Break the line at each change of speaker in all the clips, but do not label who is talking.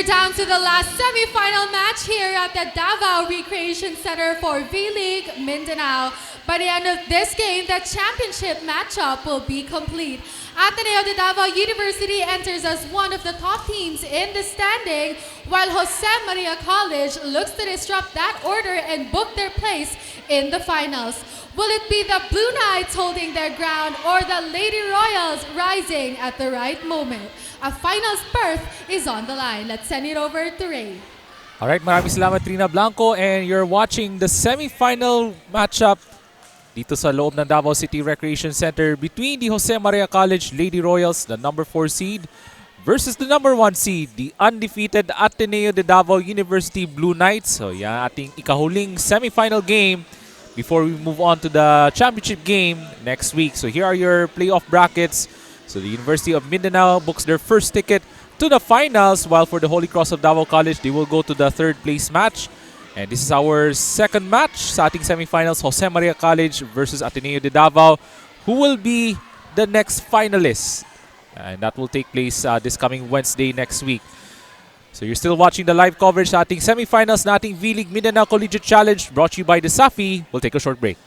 We're down to the last semi-final match here at the Davao Recreation Center for V-League Mindanao. By the end of this game, the championship matchup will be complete. Ateneo de Davao University enters as one of the top teams in the standing, while Jose Maria College looks to disrupt that order and book their place in the finals. Will it be the Blue Knights holding their ground or the Lady Royals rising at the right moment? A finals berth is on the line. Let's send it over to Ray.
Alright, maraming salamat Trina Blanco, and you're watching the semi-final matchup dito sa loob ng Davao City Recreation Center between the Jose Maria College Lady Royals, the number 4 seed, versus the number 1 seed, the undefeated Ateneo de Davao University Blue Knights. So yan ating ikahuling semi-final game before we move on to the championship game next week. So here are your playoff brackets. So the University of Mindanao books their first ticket to the finals, while for the Holy Cross of Davao College, they will go to the third place match. And this is our second match sa ating semifinals, Jose Maria College versus Ateneo de Davao, who will be the next finalists. And that will take place this coming Wednesday next week. So you're still watching the live coverage sa ating semifinals na ating V-League Mindanao Collegiate Challenge, brought to you by the Safi. We'll take a short break.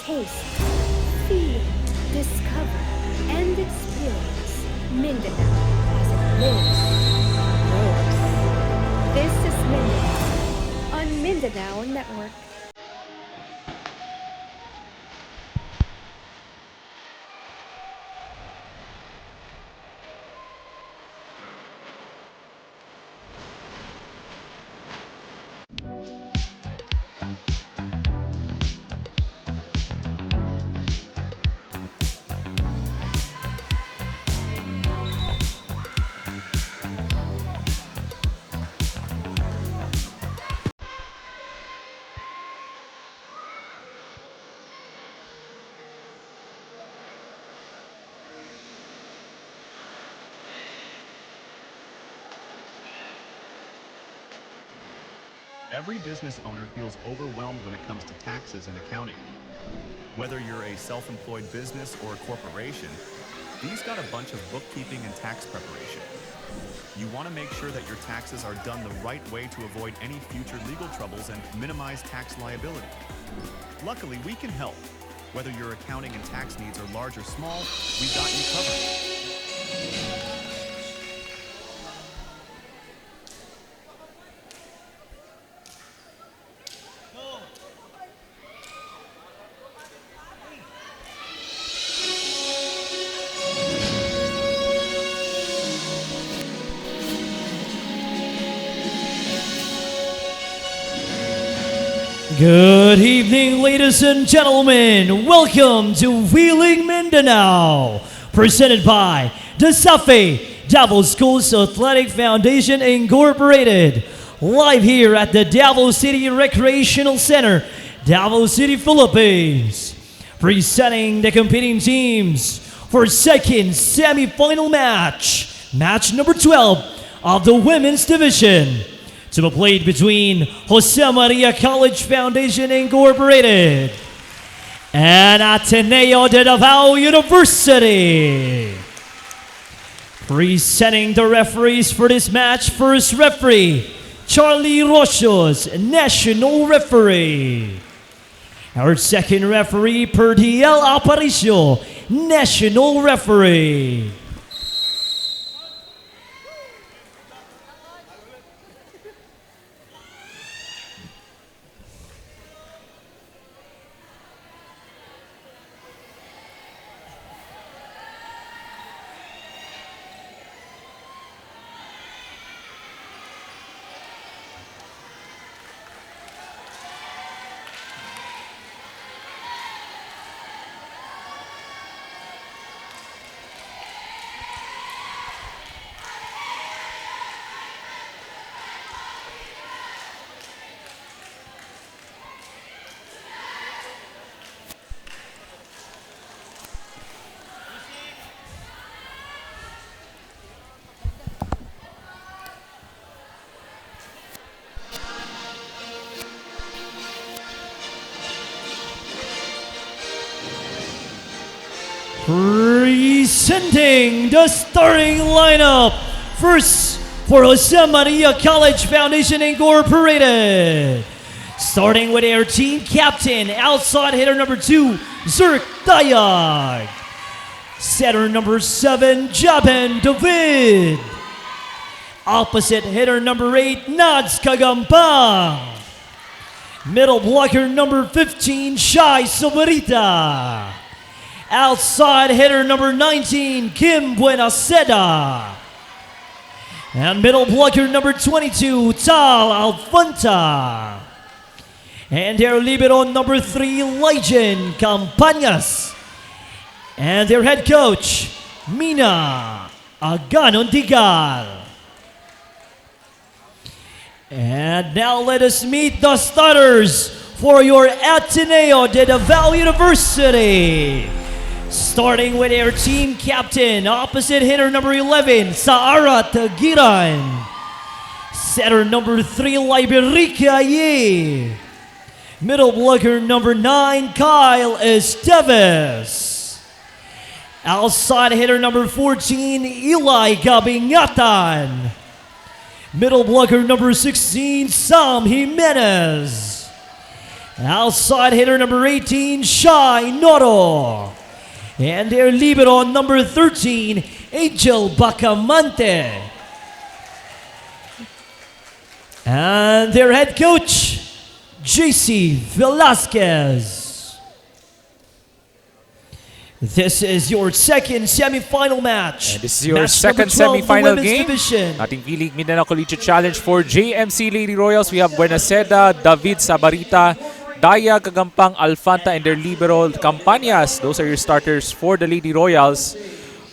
Taste, feel, discover, and experience Mindanao as it lives and grows. This is Mindanao on Mindanao Network.
Every business owner feels overwhelmed when it comes to taxes and accounting. Whether you're a self-employed business or a corporation, these got a bunch of bookkeeping and tax preparation. You want to make sure that your taxes are done the right way to avoid any future legal troubles and minimize tax liability. Luckily, we can help. Whether your accounting and tax needs are large or small, we got you covered.
Good evening, ladies and gentlemen. Welcome to V-League Mindanao, presented by the Safi Davao Schools Athletic Foundation Incorporated. Live here at the Davao City Recreational Center, Davao City, Philippines. Presenting the competing teams for second semi-final match, match number 12 of the women's division, to be played between Jose Maria College Foundation Incorporated and Ateneo de Davao University. Presenting the referees for this match, first referee, Charlie Rochos, national referee. Our second referee, Perdiel Aparicio, national referee. Presenting the starting lineup. First, for Jose Maria College Foundation Incorporated. Starting with their team captain, outside hitter number 2, Zerk Dayag. Setter number 7, Jaben David. Opposite hitter number 8, Nads Kagampang. Middle blocker number 15, Shai Soberita. Outside hitter number 19, Kim Buenaseda. And middle blocker number 22, Tal Alfanta. And their libero number 3, Legend Campañas. And their head coach, Mina Aganondigal. And now let us meet the starters for your Ateneo de Davao University. Starting with their team captain, opposite hitter number 11, Saara Tagiran. Setter number 3, Liberica Ye. Middle blocker number 9, Kyle Esteves. Outside hitter number 14, Eli Gabingatan. Middle blocker number 16, Sam Jimenez. Outside hitter number 18, Shai Noro. And their libero number 13, Angel Bacamante. And their head coach, JC Velasquez. This is your second semifinal match.
And this is your
Match
second
number 12
semifinal
women's
game.
division.
Ating V-League Mindanao Collegiate Challenge for JMC Lady Royals. We have Buenaseda, David Sabarita, Daya Kagampang, Alfanta, and their libero Campañas. Those are your starters for the Lady Royals.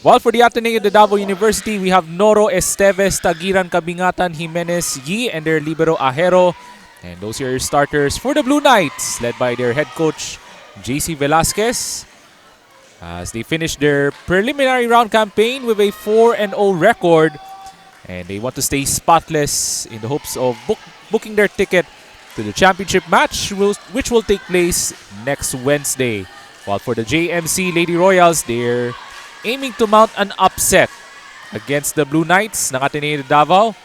While for the Ateneo de Davao University, we have Noro, Esteves, Tagiran, Kabingatan, Jimenez, Yi, and their libero Ajero. And those are your starters for the Blue Knights, led by their head coach, JC Velasquez. As they finish their preliminary round campaign with a 4-0 record. And they want to stay spotless in the hopes of booking their ticket to the championship match, which will take place next Wednesday. While for the JMC Lady Royals, they're aiming to mount an upset against the Blue Knights ng Ateneo de Davao.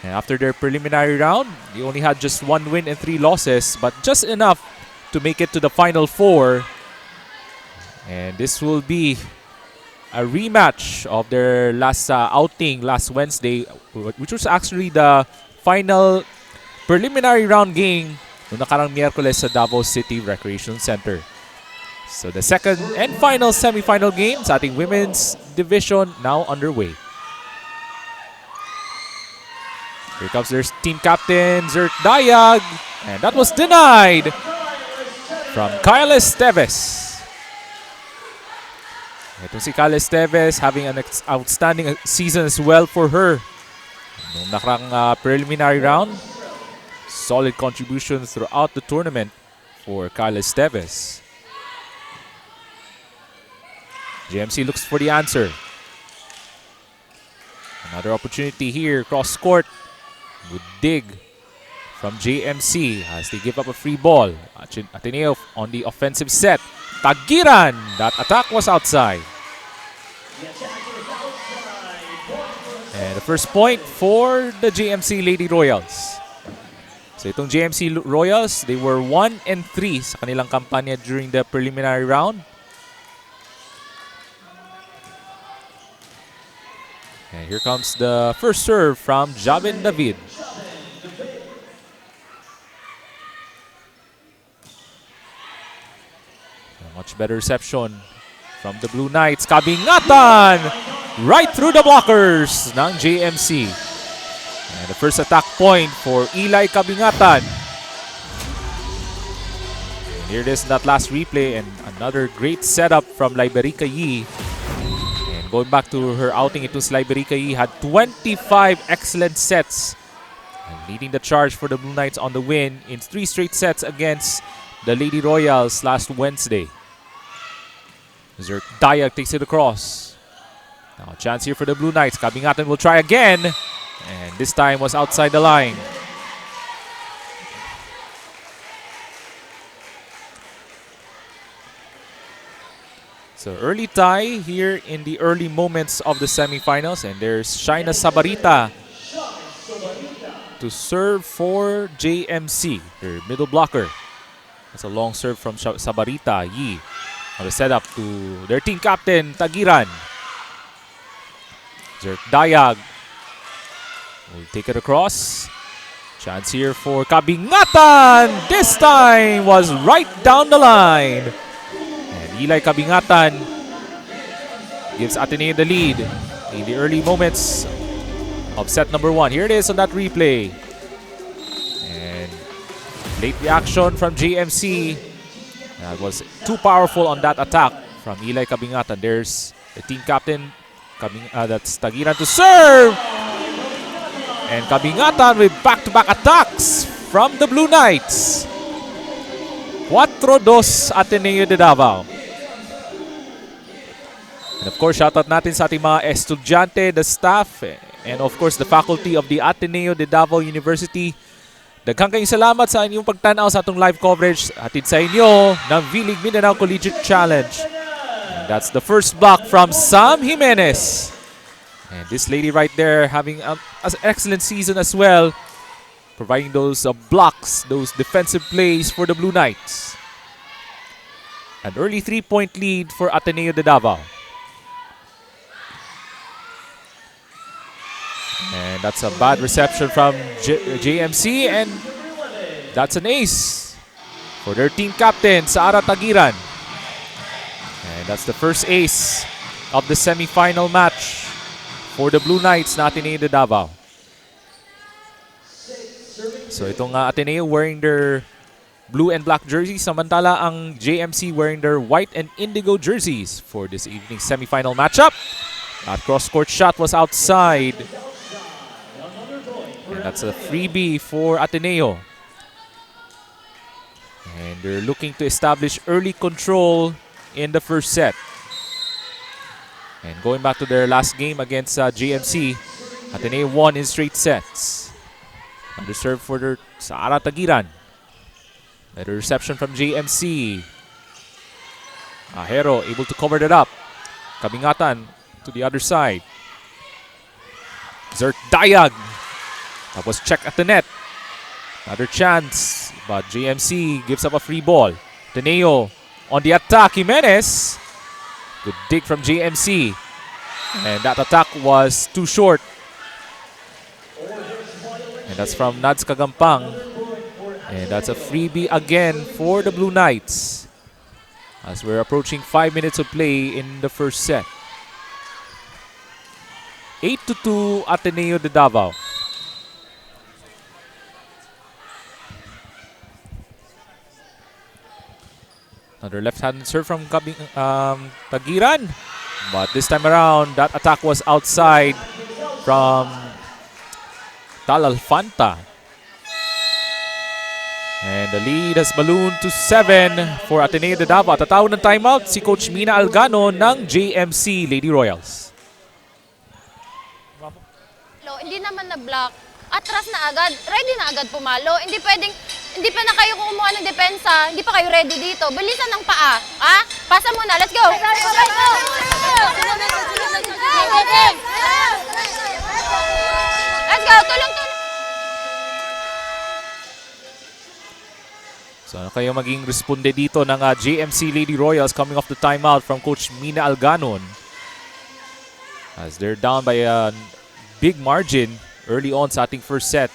And after their preliminary round, they only had just 1 win and 3 losses, but just enough to make it to the Final Four. And this will be a rematch of their last outing last Wednesday, which was actually the final preliminary round game noong nakarang Miyerkules sa Davao City Recreation Center. So the second and final semifinal game sa ating women's division now underway. Here comes their team captain, Zerk Dayag, and that was denied from Kyle Esteves. Ito si Kyle Esteves having an outstanding season as well for her. Noong nakarang preliminary round, solid contributions throughout the tournament for Kyle Esteves. JMC looks for the answer. Another opportunity here, cross court. Good dig from JMC as they give up a free ball. Ateneo on the offensive set. Tagiran! That attack was outside. And the first point for the JMC Lady Royals. So itong JMC Royals, they were 1-3 sa kanilang kampanya during the preliminary round. And here comes the first serve from Jaben David. A much better reception from the Blue Knights. Kabingatan! Right through the blockers ng JMC. And the first attack point for Eli Kabingatan. And here it is in that last replay, and another great setup from Liberica Yi. Going back to her outing, it was Liberica Yi had 25 excellent sets and leading the charge for the Blue Knights on the win in 3 straight sets against the Lady Royals last Wednesday. Zerk Dayag takes it across. Now a chance here for the Blue Knights. Kabingatan will try again, and this time was outside the line. So early tie here in the early moments of the semifinals, and there's Shaina Sabarita to serve for JMC, their middle blocker. That's a long serve from Sabarita. Yi on the setup to their team captain, Tagiran. Zerk Dayag will take it across. Chance here for Kabingatan. This time was right down the line. And Eli Kabingatan gives Ateneo the lead in the early moments of set number 1. Here it is on that replay. And late reaction from JMC. That was too powerful on that attack from Eli Kabingatan. There's the team captain. That's Tagiran to serve. And Kabingatan with back-to-back attacks from the Blue Knights. 4-2 Ateneo de Davao. And of course, shoutout natin sa ating mga estudyante, the staff, and of course, the faculty of the Ateneo de Davao University. Daghang kayong salamat sa inyong pagtanaw sa atong live coverage hatid sa inyo ng V-League Mindanao Collegiate Challenge. And that's the first block from Sam Jimenez. And this lady right there having an excellent season as well, providing those blocks, those defensive plays for the Blue Knights. An early 3-point lead for Ateneo de Davao. And that's a bad reception from JMC, and that's an ace for their team captain, Sara Tagiran. And that's the first ace of the semifinal match for the Blue Knights na Ateneo de Davao. So itong Ateneo wearing their blue and black jerseys, samantala ang JMC wearing their white and indigo jerseys for this evening's semifinal matchup. That cross-court shot was outside. And that's a freebie for Ateneo. And they're looking to establish early control in the first set. And going back to their last game against JMC, Ateneo won in straight sets. Under serve for their Sara Tagiran. Better reception from JMC. Ahero able to cover that up. Kabingatan to the other side. Zerk Dayag. That was checked at the net. Another chance, but JMC gives up a free ball. Ateneo on the attack. Jimenez. Good dig from JMC. And that attack was too short. And that's from Nads Kagampang. And that's a freebie again for the Blue Knights, as we're approaching 5 minutes of play in the first set. 8-2 Ateneo de Davao. Another left-handed serve from Tagiran. But this time around, that attack was outside from Talalfanta. And the lead has ballooned to 7 for Ateneo de Davao. Tatawag ng timeout si Coach Mina Algano ng JMC Lady Royals.
Hindi naman na-block. Atras na agad. Ready na agad pumalo. Hindi pwedeng, hindi pa na kayo kumuha ng depensa. Hindi pa kayo ready dito. Bilisan ng paa. Ha? Pasa mo na. Let's go! Let's go! Tulong-tulong!
So ano kayo maging responde dito ng JMC Lady Royals coming off the timeout from Coach Mina Alganon, as they're down by a big margin early on sa ating first set.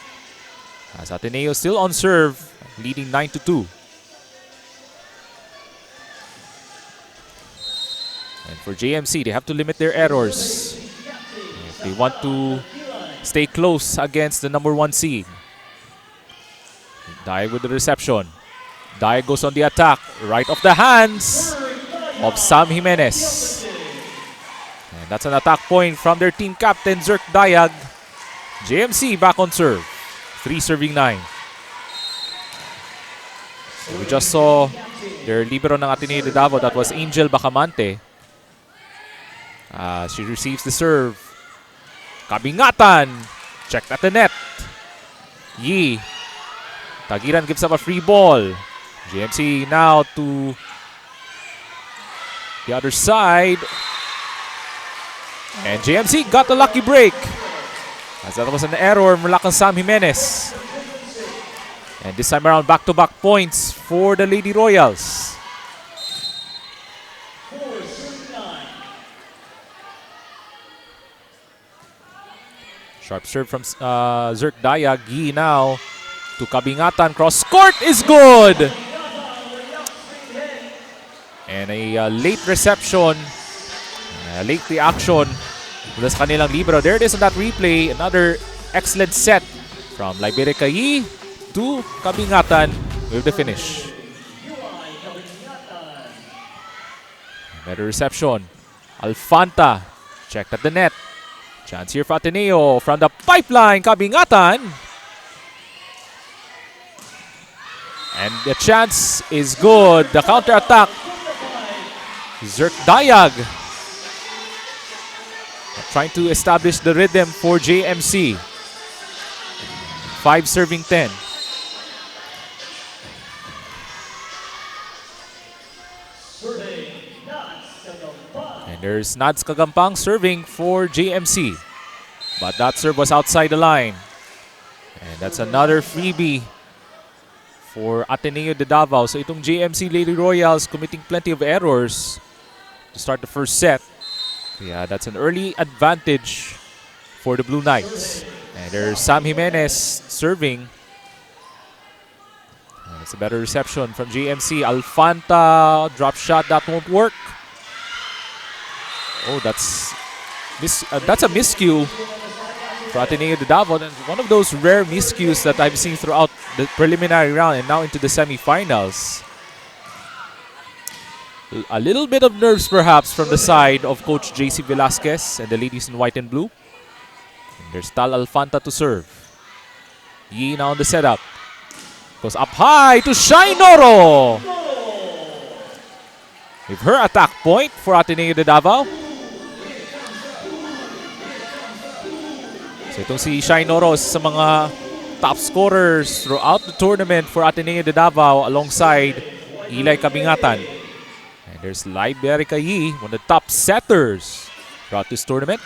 As Ateneo still on serve, leading 9-2. And for JMC, they have to limit their errors if they want to stay close against the number 1 seed. Dai with the reception. Dai goes on the attack, right off the hands of Sam Jimenez. And that's an attack point from their team captain, Zerk Dayag. JMC back on serve. 3 serving 9. So we just saw their libero ng Ateneo de Davao. That was Angel Bacamante. She receives the serve. Kabingatan. Checked at the net. Yi. Tagiran gives up a free ball. JMC now to The other side. And JMC got the lucky break. As that was an error mula kang Sam Jimenez. And this time around, back-to-back points for the Lady Royals. Sharp serve from Zerk Dayag. Yi now to Kabingatan. Cross court is good. And a late reception. Late reaction mula sa kanilang libero. There it is on that replay. Another excellent set from Liberica Yi to Kabingatan with the finish. Better reception. Alfanta checked at the net. Chance here for Ateneo from the pipeline. Kabingatan. And the chance is good. The counter-attack. Zerk Dayag trying to establish the rhythm for JMC. 5 serving 10. And there's Nads Kagampang serving for JMC. But that serve was outside the line. And that's another freebie for Ateneo de Davao. So itong JMC Lady Royals committing plenty of errors to start the first set. Yeah, that's an early advantage for the Blue Knights. And there's Sam Jimenez serving. It's a better reception from JMC. Alfanta, drop shot, that won't work. Oh, that's a miscue for Ateneo de Davao. And one of those rare miscues that I've seen throughout the preliminary round and now into the semifinals. A little bit of nerves perhaps from the side of Coach JC Velasquez and the ladies in white and blue. And there's Tal Alfanta to serve. Yi now on the setup. Goes up high to Shai Noro. With her attack point for Ateneo de Davao. So itong si Shai Noro sa mga top scorers throughout the tournament for Ateneo de Davao alongside Eli Kabingatan. There's Liberica Yi, one of the top setters throughout this tournament.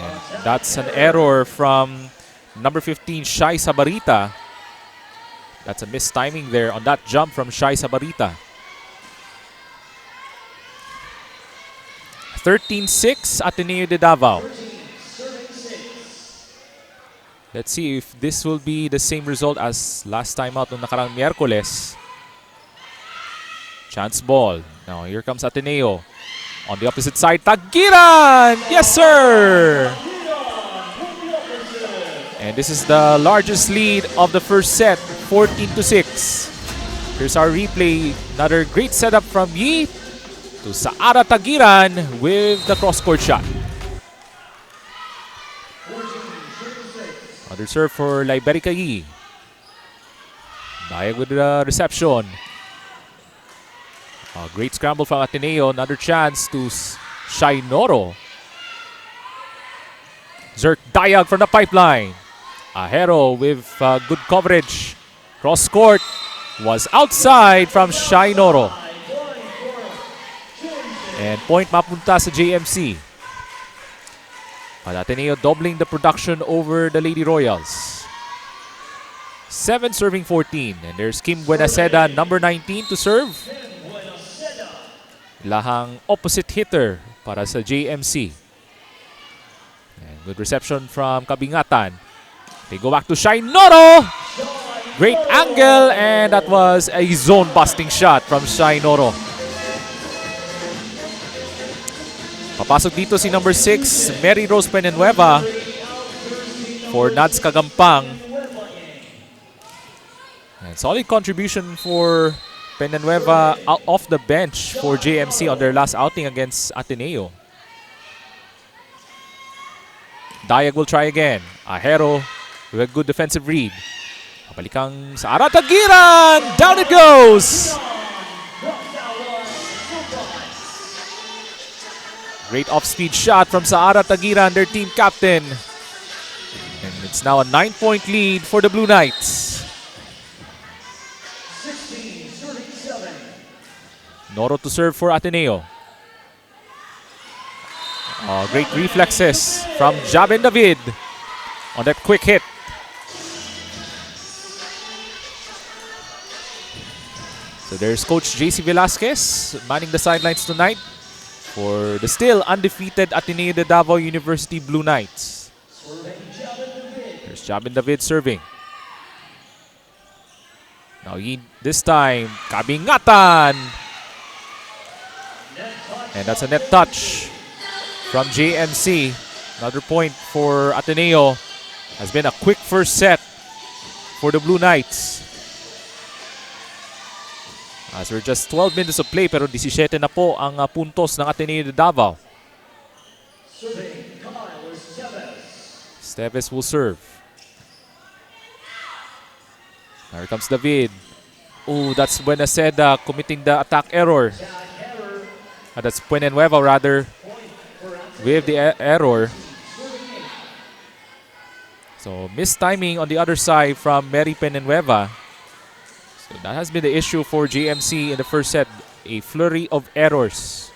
And that's an error from number 15, Shai Sabarita. That's a missed timing there on that jump from Shai Sabarita. 13-6, Ateneo de Davao. Let's see if this will be the same result as last time out noong nakarang Miyerkules. Chance ball. Now here comes Ateneo. On the opposite side, Tagiran! Yes, sir! And this is the largest lead of the first set, 14-6. Here's our replay. Another great setup from Yi to Saara Tagiran with the cross-court shot. Another serve for Liberica Yi. Dayag with the reception. Great scramble from Ateneo. Another chance to Shai Noro. Zerk Dayag from the pipeline. Ahero with good coverage. Cross court was outside from Shai Noro. And point mapunta sa JMC. But Ateneo doubling the production over the Lady Royals. 7 serving 14. And there's Kim Buenaseda, number 19 to serve. Lahang opposite hitter para sa JMC. And good reception from Kabingatan. They go back to Shai Noro. Great angle, and that was a zone-busting shot from Shai Noro. Papasok dito si number 6, Mary Rose Penenueva for Nads Kagampang. And solid contribution for Penenueva off the bench for JMC on their last outing against Ateneo. Dayag will try again. Ahero with a good defensive read. Pabalikang Saara Tagiran! Down it goes! Great off-speed shot from Saara Tagiran, their team captain. And it's now a 9-point lead for the Blue Knights. Noro to serve for Ateneo. Oh, great reflexes from Jabin David on that quick hit. So there's Coach JC Velasquez manning the sidelines tonight for the still undefeated Ateneo de Davao University Blue Knights. There's Jabin David serving. Now this time, Kabingatan. And that's a net touch from JMC. Another point for Ateneo. Has been a quick first set for the Blue Knights. As we're just 12 minutes of play, pero 17 na po ang puntos ng Ateneo de Davao. Esteves will serve. Here comes David. Oh, that's Buenaseda committing the attack error. That's Puenenueva rather with the error. So missed timing on the other side from Mary Puenenueva. So that has been the issue for JMC in the first set. A flurry of errors.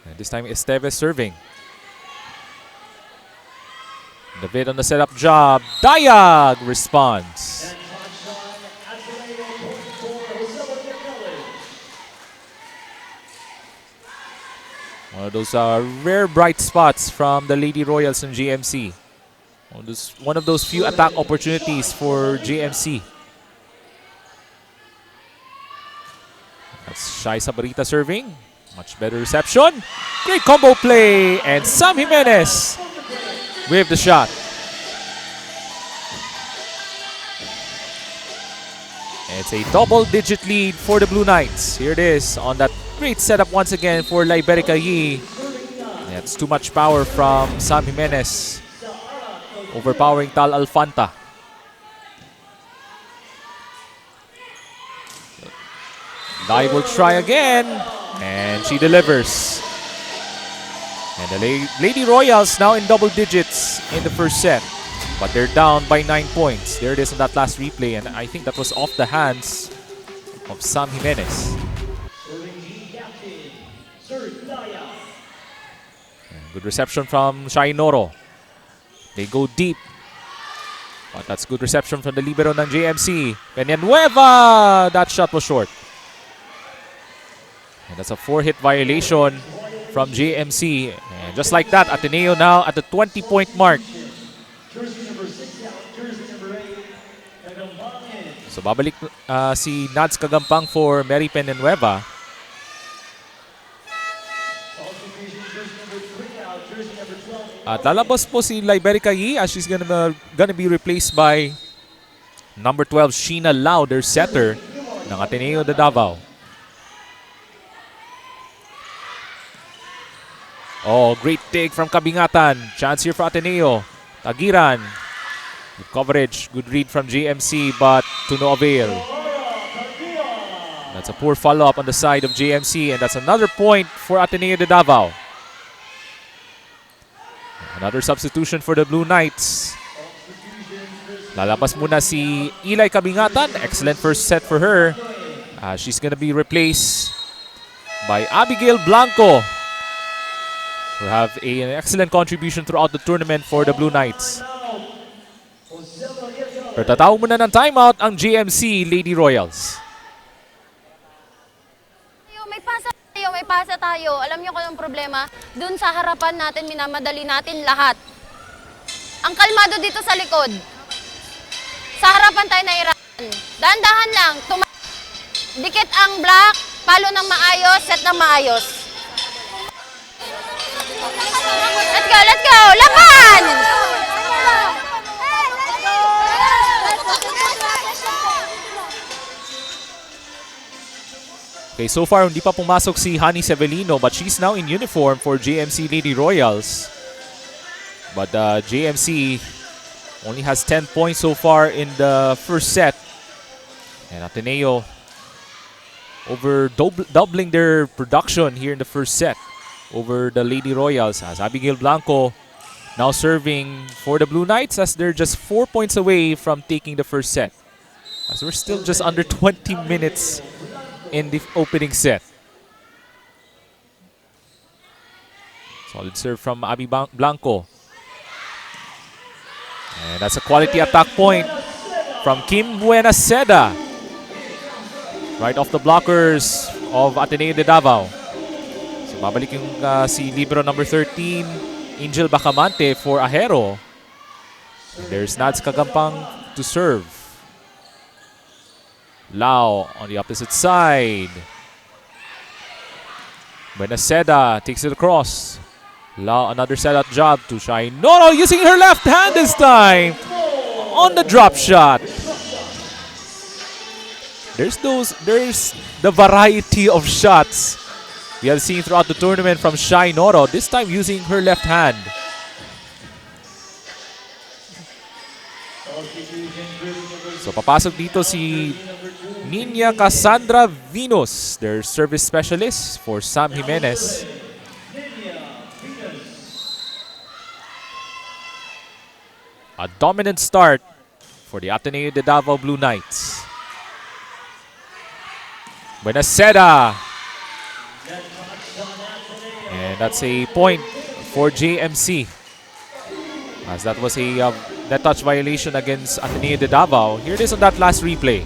And this time Esteves serving. David on the setup job. Dayag responds. One of those rare bright spots from the Lady Royals and GMC. One of those few attack opportunities for GMC. That's Shai Sabarita serving. Much better reception. Great combo play. And Sam Jimenez with the shot. It's a double-digit lead for the Blue Knights. Here it is on that great setup once again for Liberica Yi. That's too much power from Sam Jimenez. Overpowering Tal Alfanta. Dai will try again. And she delivers. And the Lady Royals now in double digits in the first set. But they're down by 9 points. There it is on that last replay. And I think that was off the hands of Sam Jimenez. And good reception from Shai Noro. They go deep. But that's good reception from the libero ng JMC. Peñanueva! That shot was short. And that's a 4-hit violation from JMC. And just like that, Ateneo now at the 20-point mark. So babalik si Nads Kagampang for Mary Peñanueva. At lalabas po si Liberica Yi as she's gonna be replaced by number 12 Sheena Lau, their setter ng Ateneo de Davao. Oh, great take from Kabingatan. Chance here for Ateneo. Tagiran. Good coverage. Good read from JMC, but to no avail. That's a poor follow-up on the side of JMC, and that's another point for Ateneo de Davao. Another substitution for the Blue Knights. Lalabas muna si Eli Kabingatan. Excellent first set for her. She's gonna be replaced by Abigail Blanco, who have an excellent contribution throughout the tournament for the Blue Knights. Pero tatawag muna ng timeout ang GMC Lady Royals.
May pasa tayo. Alam niyo kung anong problema? Doon sa harapan natin, minamadali natin lahat. Ang kalmado dito sa likod. Sa harapan tayo nahirapan. Dahan-dahan lang. Dikit ang block, palo ng maayos, set ng maayos. Let's go, let's go! Laban!
Okay, so far hindi pa pumasok si Hani Severino, but she's now in uniform for JMC Lady Royals. But JMC only has 10 points so far in the first set. And Ateneo over doubling their production here in the first set over the Lady Royals, as Abigail Blanco now serving for the Blue Knights as they're just 4 points away from taking the first set. As we're still just under 20 minutes in the opening set. Solid serve from Abby Blanco. And that's a quality attack point from Kim Buenaseda. Right off the blockers of Ateneo de Davao. So babalik yung si libero number 13, Angel Bacamante for Ahero. And there's Nads Kagampang to serve. Lau on the opposite side. Buenaseda takes it across. Lau, another set-up job to Shai Noro using her left hand this time on the drop shot. There's the variety of shots we have seen throughout the tournament from Shai Noro, this time using her left hand. So papasok dito si Nina Cassandra Venus, their service specialist for Sam Jimenez. A dominant start for the Ateneo de Davao Blue Knights. Buenaseda. And that's a point for JMC. As that was a net touch violation against Ateneo de Davao. Here it is on that last replay.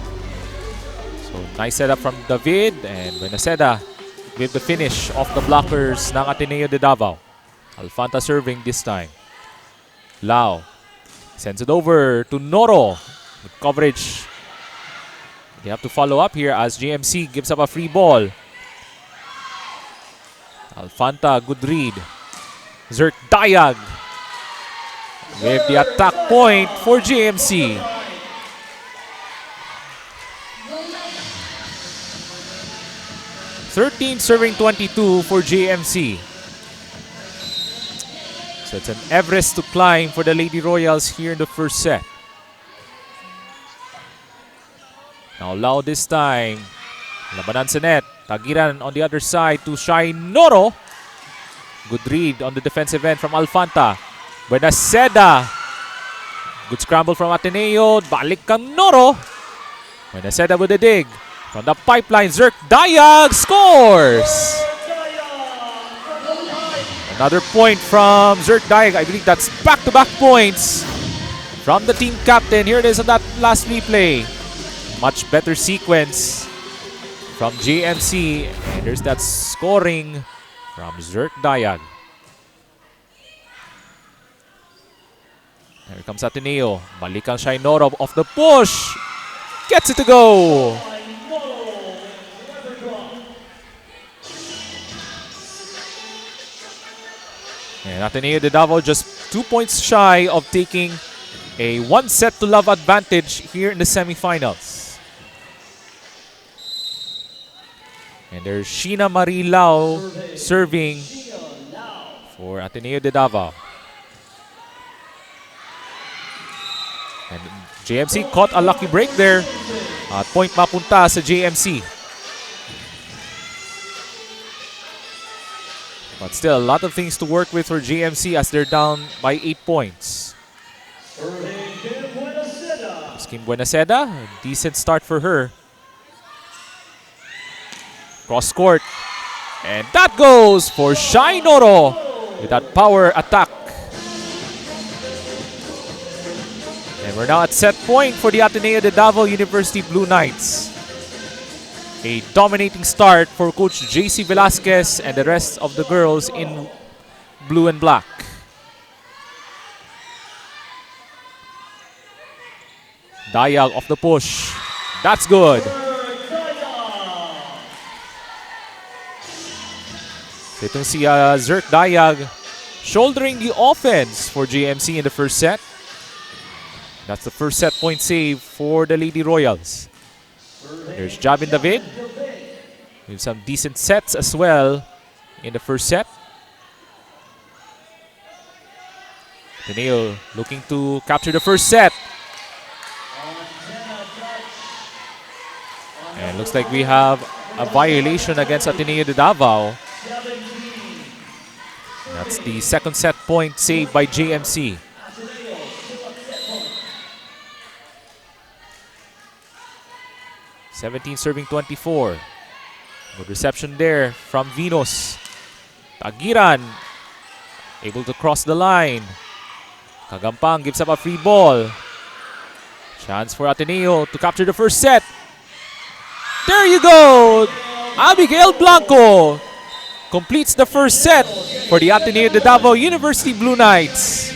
So nice setup from David and Buenaseda with the finish off the blockers ng Ateneo de Davao. Alfanta serving this time. Lau sends it over to Noro with coverage. They have to follow up here as JMC gives up a free ball. Alfanta, good read. Zerk Dayag with the attack point for JMC. (13 serving 22 for JMC. So it's an Everest to climb for the Lady Royals here in the first set. Now Lau this time. Labanan sa net. Tagiran on the other side to Shai Noro. Good read on the defensive end from Alfanta. Buenaseda. Good scramble from Ateneo. Balik kang Noro. Buenaseda with a dig. From the pipeline, Zerk Dayag scores! Another point from Zerk Dayag. I believe that's back-to-back points from the team captain. Here it is on that last replay. Much better sequence from JMC. And there's that scoring from Zerk Dayag. Here comes Ateneo. Balikan Shai Noro off the push. Gets it to go. And Ateneo de Davao just 2 points shy of taking a 1-set-to-love advantage here in the semifinals. And there's Sheena Marie Lau serving for Ateneo de Davao. And JMC caught a lucky break there. At point mapunta sa JMC. But still, a lot of things to work with for JMC as they're down by 8 points. Kim Buenaseda, a decent start for her. Cross court. And that goes for Shai Noro with that power attack. And we're now at set point for the Ateneo de Davao University Blue Knights. A dominating start for Coach JC Velasquez and the rest of the girls in blue and black. Dayag off the push. That's good. Itong si Zerk Dayag shouldering the offense for JMC in the first set. That's the first set point save for the Lady Royals. There's Jabin David with some decent sets as well in the first set. Ateneo looking to capture the first set. And looks like we have a violation against Ateneo de Davao. That's the second set point saved by JMC. 17 serving 24. Good reception there from Venus. Tagiran able to cross the line. Kagampang gives up a free ball. Chance for Ateneo to capture the first set. There you go! Abigail Blanco completes the first set for the Ateneo de Davao University Blue Knights.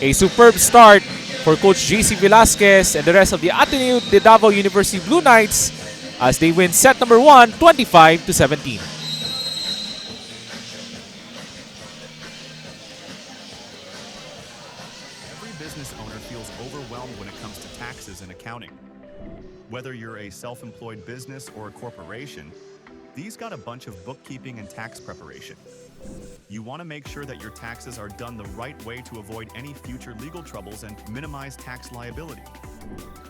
A superb start for Coach JC Velasquez and the rest of the Ateneo de Davao University Blue Knights as they win set number 1, 25-17.
Every business owner feels overwhelmed when it comes to taxes and accounting. Whether you're a self-employed business or a corporation, these got a bunch of bookkeeping and tax preparation. You want to make sure that your taxes are done the right way to avoid any future legal troubles and minimize tax liability.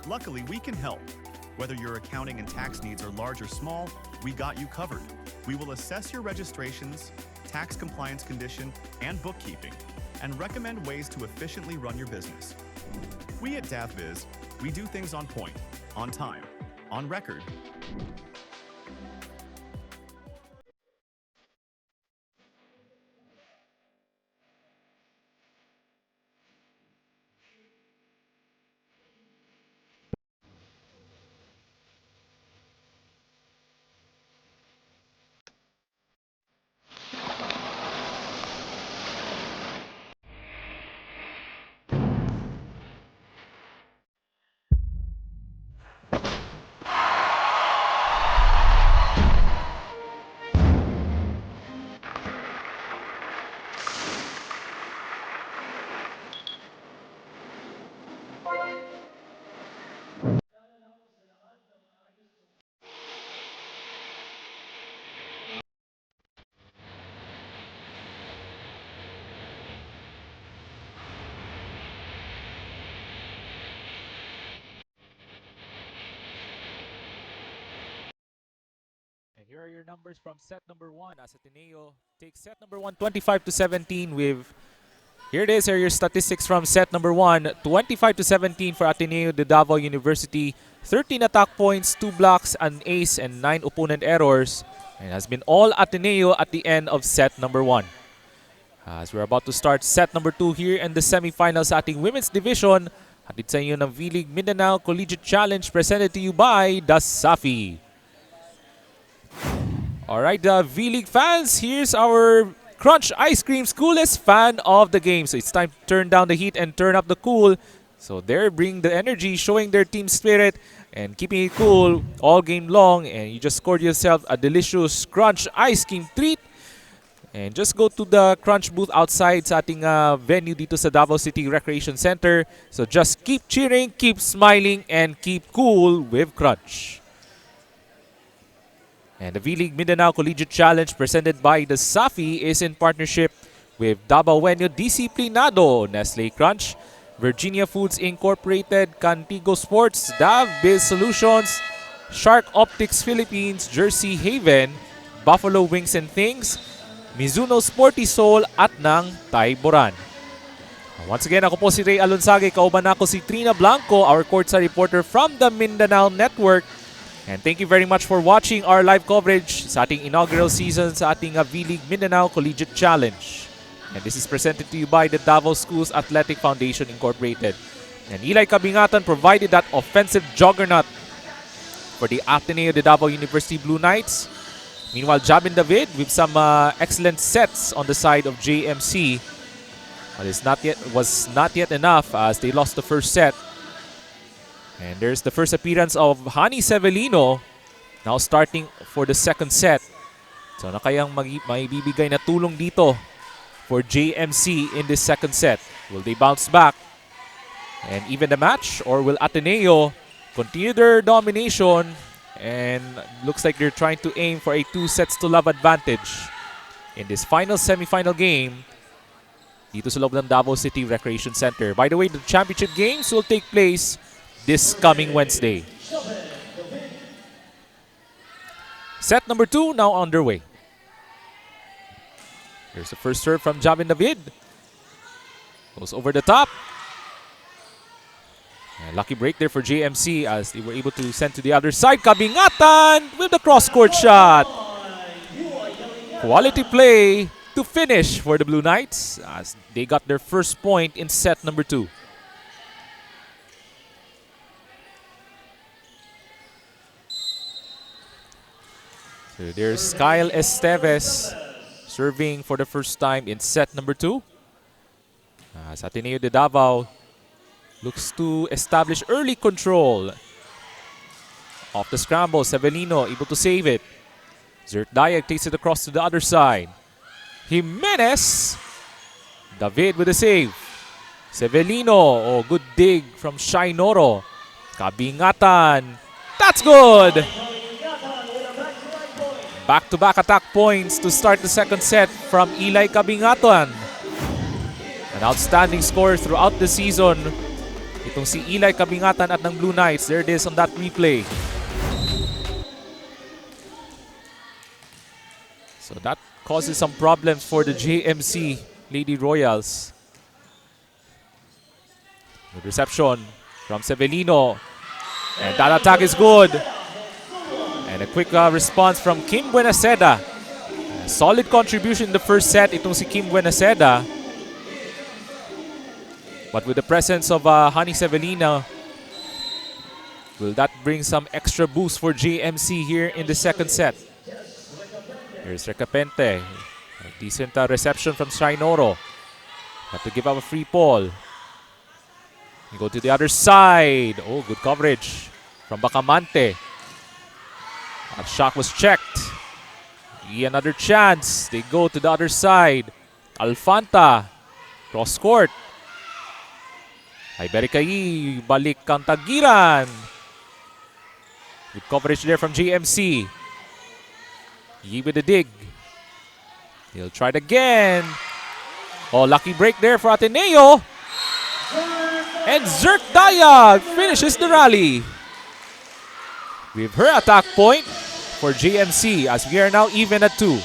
Luckily, we can help. Whether your accounting and tax needs are large or small, we got you covered. We will assess your registrations, tax compliance condition, and bookkeeping, and recommend ways to efficiently run your business. We at DavBiz, we do things on point, on time, on record.
And here are your numbers from set number 1 as Ateneo takes set number 1, 25-17 with... Here it is, here are your statistics from set number 1, 25-17 for Ateneo de Davao University. 13 attack points, 2 blocks, an ace, and 9 opponent errors. And has been all Ateneo at the end of set number 1. As we're about to start set number 2 here in the semifinals sa ating women's division, hatid sa inyo ng V-League Mindanao Collegiate Challenge presented to you by The Safi. Alright, the V-League fans, here's our Crunch Ice Cream's coolest fan of the game. So it's time to turn down the heat and turn up the cool. So they're bringing the energy, showing their team spirit, and keeping it cool all game long. And you just scored yourself a delicious Crunch Ice Cream treat. And just go to the Crunch booth outside sa ating venue dito sa Davao City Recreation Center. So just keep cheering, keep smiling, and keep cool with Crunch. And the V-League Mindanao Collegiate Challenge presented by the Safi is in partnership with Dabawenyo Disciplinado, Nestle Crunch, Virginia Foods Incorporated, Cantigo Sports, Dav Biz Solutions, Shark Optics Philippines, Jersey Haven, Buffalo Wings and Things, Mizuno Sporty Soul at ng Taiboran. Once again, ako po si Ray Alonsage, kauban ako si Trina Blanco, our courtside reporter from the Mindanao Network. And thank you very much for watching our live coverage sa ating inaugural season sa ating V-League Mindanao Collegiate Challenge. And this is presented to you by the Davao Schools Athletic Foundation Incorporated. And Eli Cabingatan provided that offensive juggernaut for the Ateneo de Davao University Blue Knights. Meanwhile, Jabin David with some excellent sets on the side of JMC. But it was not yet enough as they lost the first set. And there's the first appearance of Hani Severino now starting for the second set. So na kayang maibibigay na tulong dito for JMC in this second set? Will they bounce back and even the match, or will Ateneo continue their domination and looks like they're trying to aim for a 2-sets-to-love advantage in this final semifinal game dito sa loob ng Davao City Recreation Center. By the way, the championship games will take place this coming Wednesday. Set number 2 now underway. Here's the first serve from Jabin David. Goes over the top. And lucky break there for JMC as they were able to send to the other side. Kabingatan with the cross-court shot. Quality play to finish for the Blue Knights as they got their first point in set number 2. So there's Kyle Esteves serving for the first time in set number 2. As Ateneo de Davao looks to establish early control of the scramble. Severino able to save it. Zert Dayag takes it across to the other side. Jimenez. David with a save. Severino. Oh, good dig from Shai Noro. Kabingatan. That's good. Back-to-back attack points to start the second set from Eli Kabingatan. An outstanding scorer throughout the season. Itong si Eli Kabingatan at ng Blue Knights. There it is on that replay. So that causes some problems for the JMC Lady Royals. Good reception from Severino. And that attack is good. And a quick response from Kim Buenaseda. Solid contribution in the first set itong si Kim Buenaseda. But with the presence of Honey Severino, will that bring some extra boost for JMC here in the second set? Here's Recapente. A decent reception from Shai Noro. Have to give up a free ball. You go to the other side. Oh, good coverage from Bacamante. That shot was checked. Another chance. They go to the other side. Alfanta. Cross court. Ibericai. Balik ang Tagiran. Good coverage there from JMC. Yi with the dig. He'll try it again. Oh, lucky break there for Ateneo. And Zert Dayag finishes the rally. With her attack point for JMC as we are now even at 2.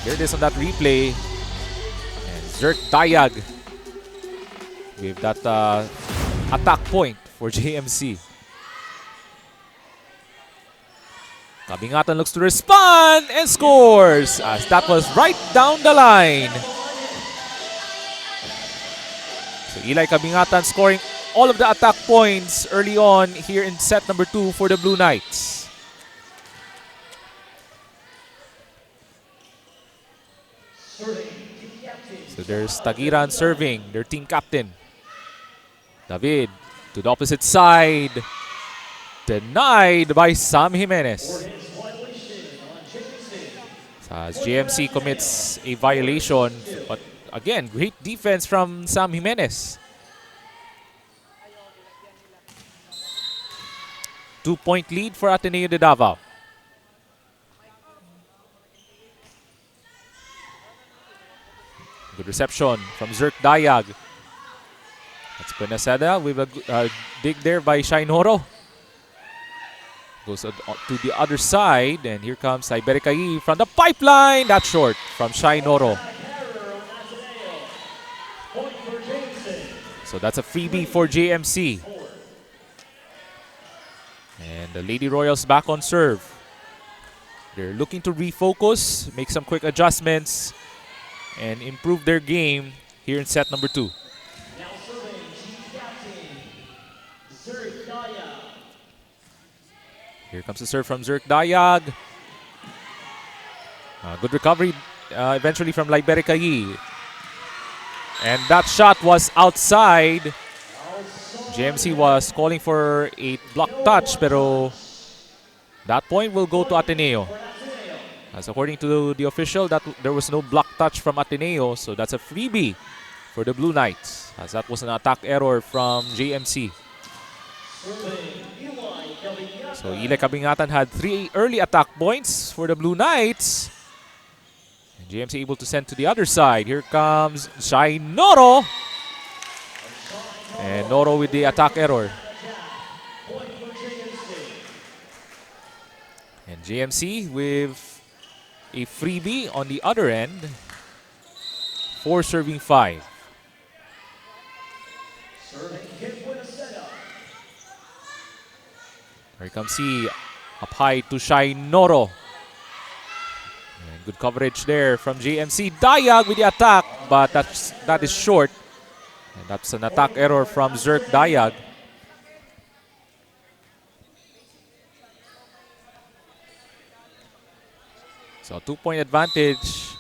Here it is on that replay. And Zert Dayag with that attack point for JMC. Kabingatan looks to respond and scores as that was right down the line. So Eli Kabingatan scoring all of the attack points early on here in set number 2 for the Blue Knights. So there's Tagiran serving, their team captain. David to the opposite side. Denied by Sam Jimenez. As JMC commits a violation, but again, great defense from Sam Jimenez. 2-point lead for Ateneo de Davao. Good reception from Zert Dayag. That's Buenaseda with a dig there by Shai Noro. Goes to the other side, and here comes Ibericai from the pipeline. That's short from Shai Noro. So that's a freebie for JMC. And the Lady Royals back on serve. They're looking to refocus, make some quick adjustments, and improve their game here in set number 2. Here comes the serve from Zert Dayag. Good recovery eventually from Ibericai. And that shot was outside. JMC was calling for a block touch, pero that point will go to Ateneo. As according to the official, that there was no block touch from Ateneo, so that's a freebie for the Blue Knights, as that was an attack error from JMC. So Eli Kabingatan had 3 early attack points for the Blue Knights. And JMC able to send to the other side. Here comes Shai Noro. And Noro with the attack error. And JMC with a freebie on the other end. 4 serving 5. Here comes he. Up high to Shai Noro. And good coverage there from JMC. Dayag with the attack, but that is short. And that's an attack error from Zerk Dayag. So 2-point advantage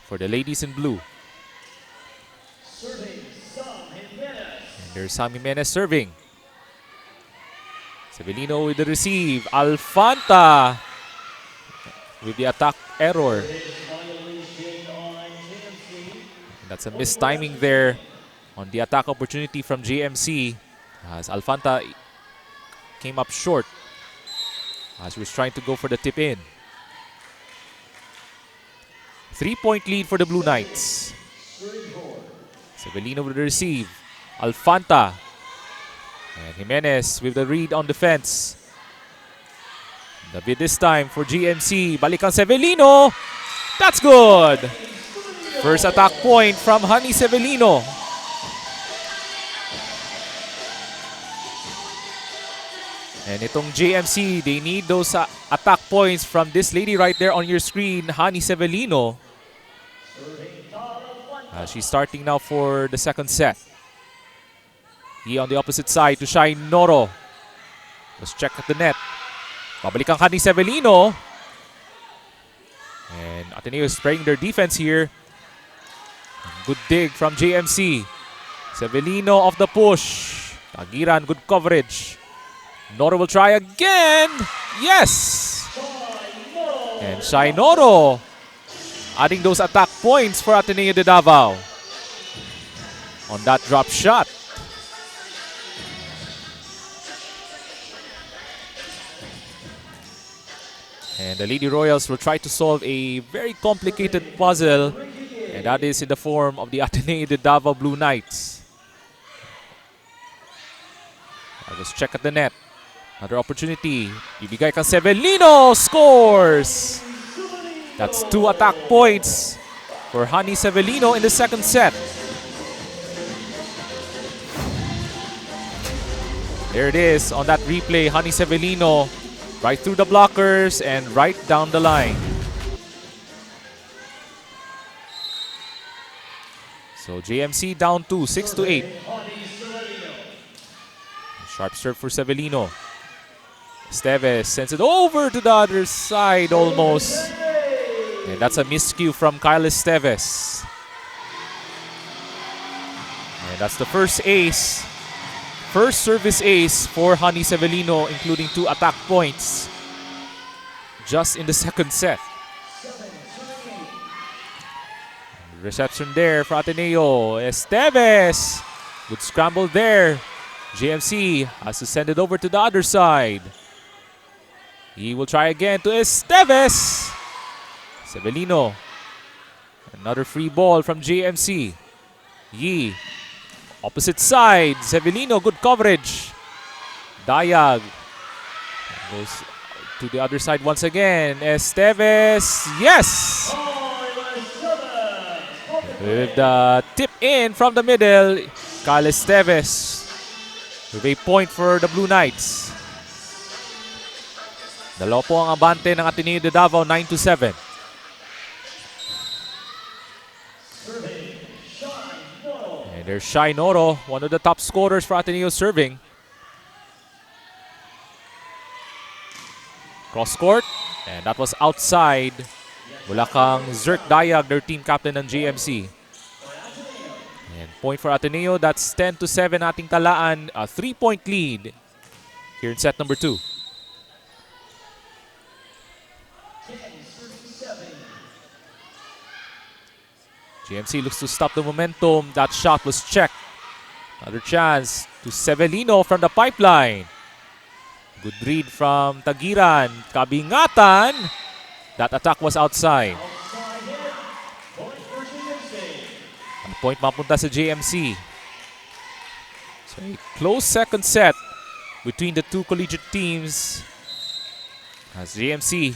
for the ladies in blue. And there's Sam Jimenez serving. Severino with the receive. Alfanta with the attack error. And that's a missed timing there on the attack opportunity from JMC as Alfanta came up short as he was trying to go for the tip in. 3-point lead for the Blue Knights. Severino with the receive. Alfanta. And Jimenez with the read on defense. David this time for GMC. Balikan Severino. That's good. First attack point from Honey Severino. And itong JMC, they need those attack points from this lady right there on your screen, Honey Severino. She's starting now for the second set. He on the opposite side to Shai Noro. Let's check at the net. Babalik ang Honey Severino. And Ateneo is spraying their defense here. Good dig from JMC. Severino off the push. Tagiran, good coverage. Noro will try again. Yes! And Shai Noro adding those attack points for Ateneo de Davao on that drop shot. And the Lady Royals will try to solve a very complicated puzzle, and that is in the form of the Ateneo de Davao Blue Knights. Let's check at the net. Another opportunity. Ibigay kang Severino scores! That's 2 attack points for Honey Severino in the second set. There it is on that replay. Honey Severino right through the blockers and right down the line. So JMC down 2, 6-8. Sharp serve for Severino. Esteves sends it over to the other side almost. And that's a miscue from Kyle Esteves. And that's the first ace. First service ace for Honey Severino, including 2 attack points just in the second set. Reception there for Ateneo. Esteves. Good scramble there. JMC has to send it over to the other side. He will try again to Esteves. Severino. Another free ball from JMC. Yi. Opposite side. Severino, good coverage. Dayag goes to the other side once again. Esteves. Yes! With the tip in from the middle. Kyle Esteves with a point for the Blue Knights. Dalawa po ang abante ng Ateneo de Davao, 9-7. And there's Shai Noro, one of the top scorers for Ateneo serving. Cross court, and that was outside. Wala kang Zerk Dayag, their team captain ng GMC. And point for Ateneo, that's 10-7 ating talaan. A 3-point lead here in set number 2. GMC looks to stop the momentum. That shot was checked. Another chance to Severino from the pipeline. Good read from Tagiran. Kabingatan. That attack was outside. Ang point mapunta sa JMC. So a close second set between the two collegiate teams as JMC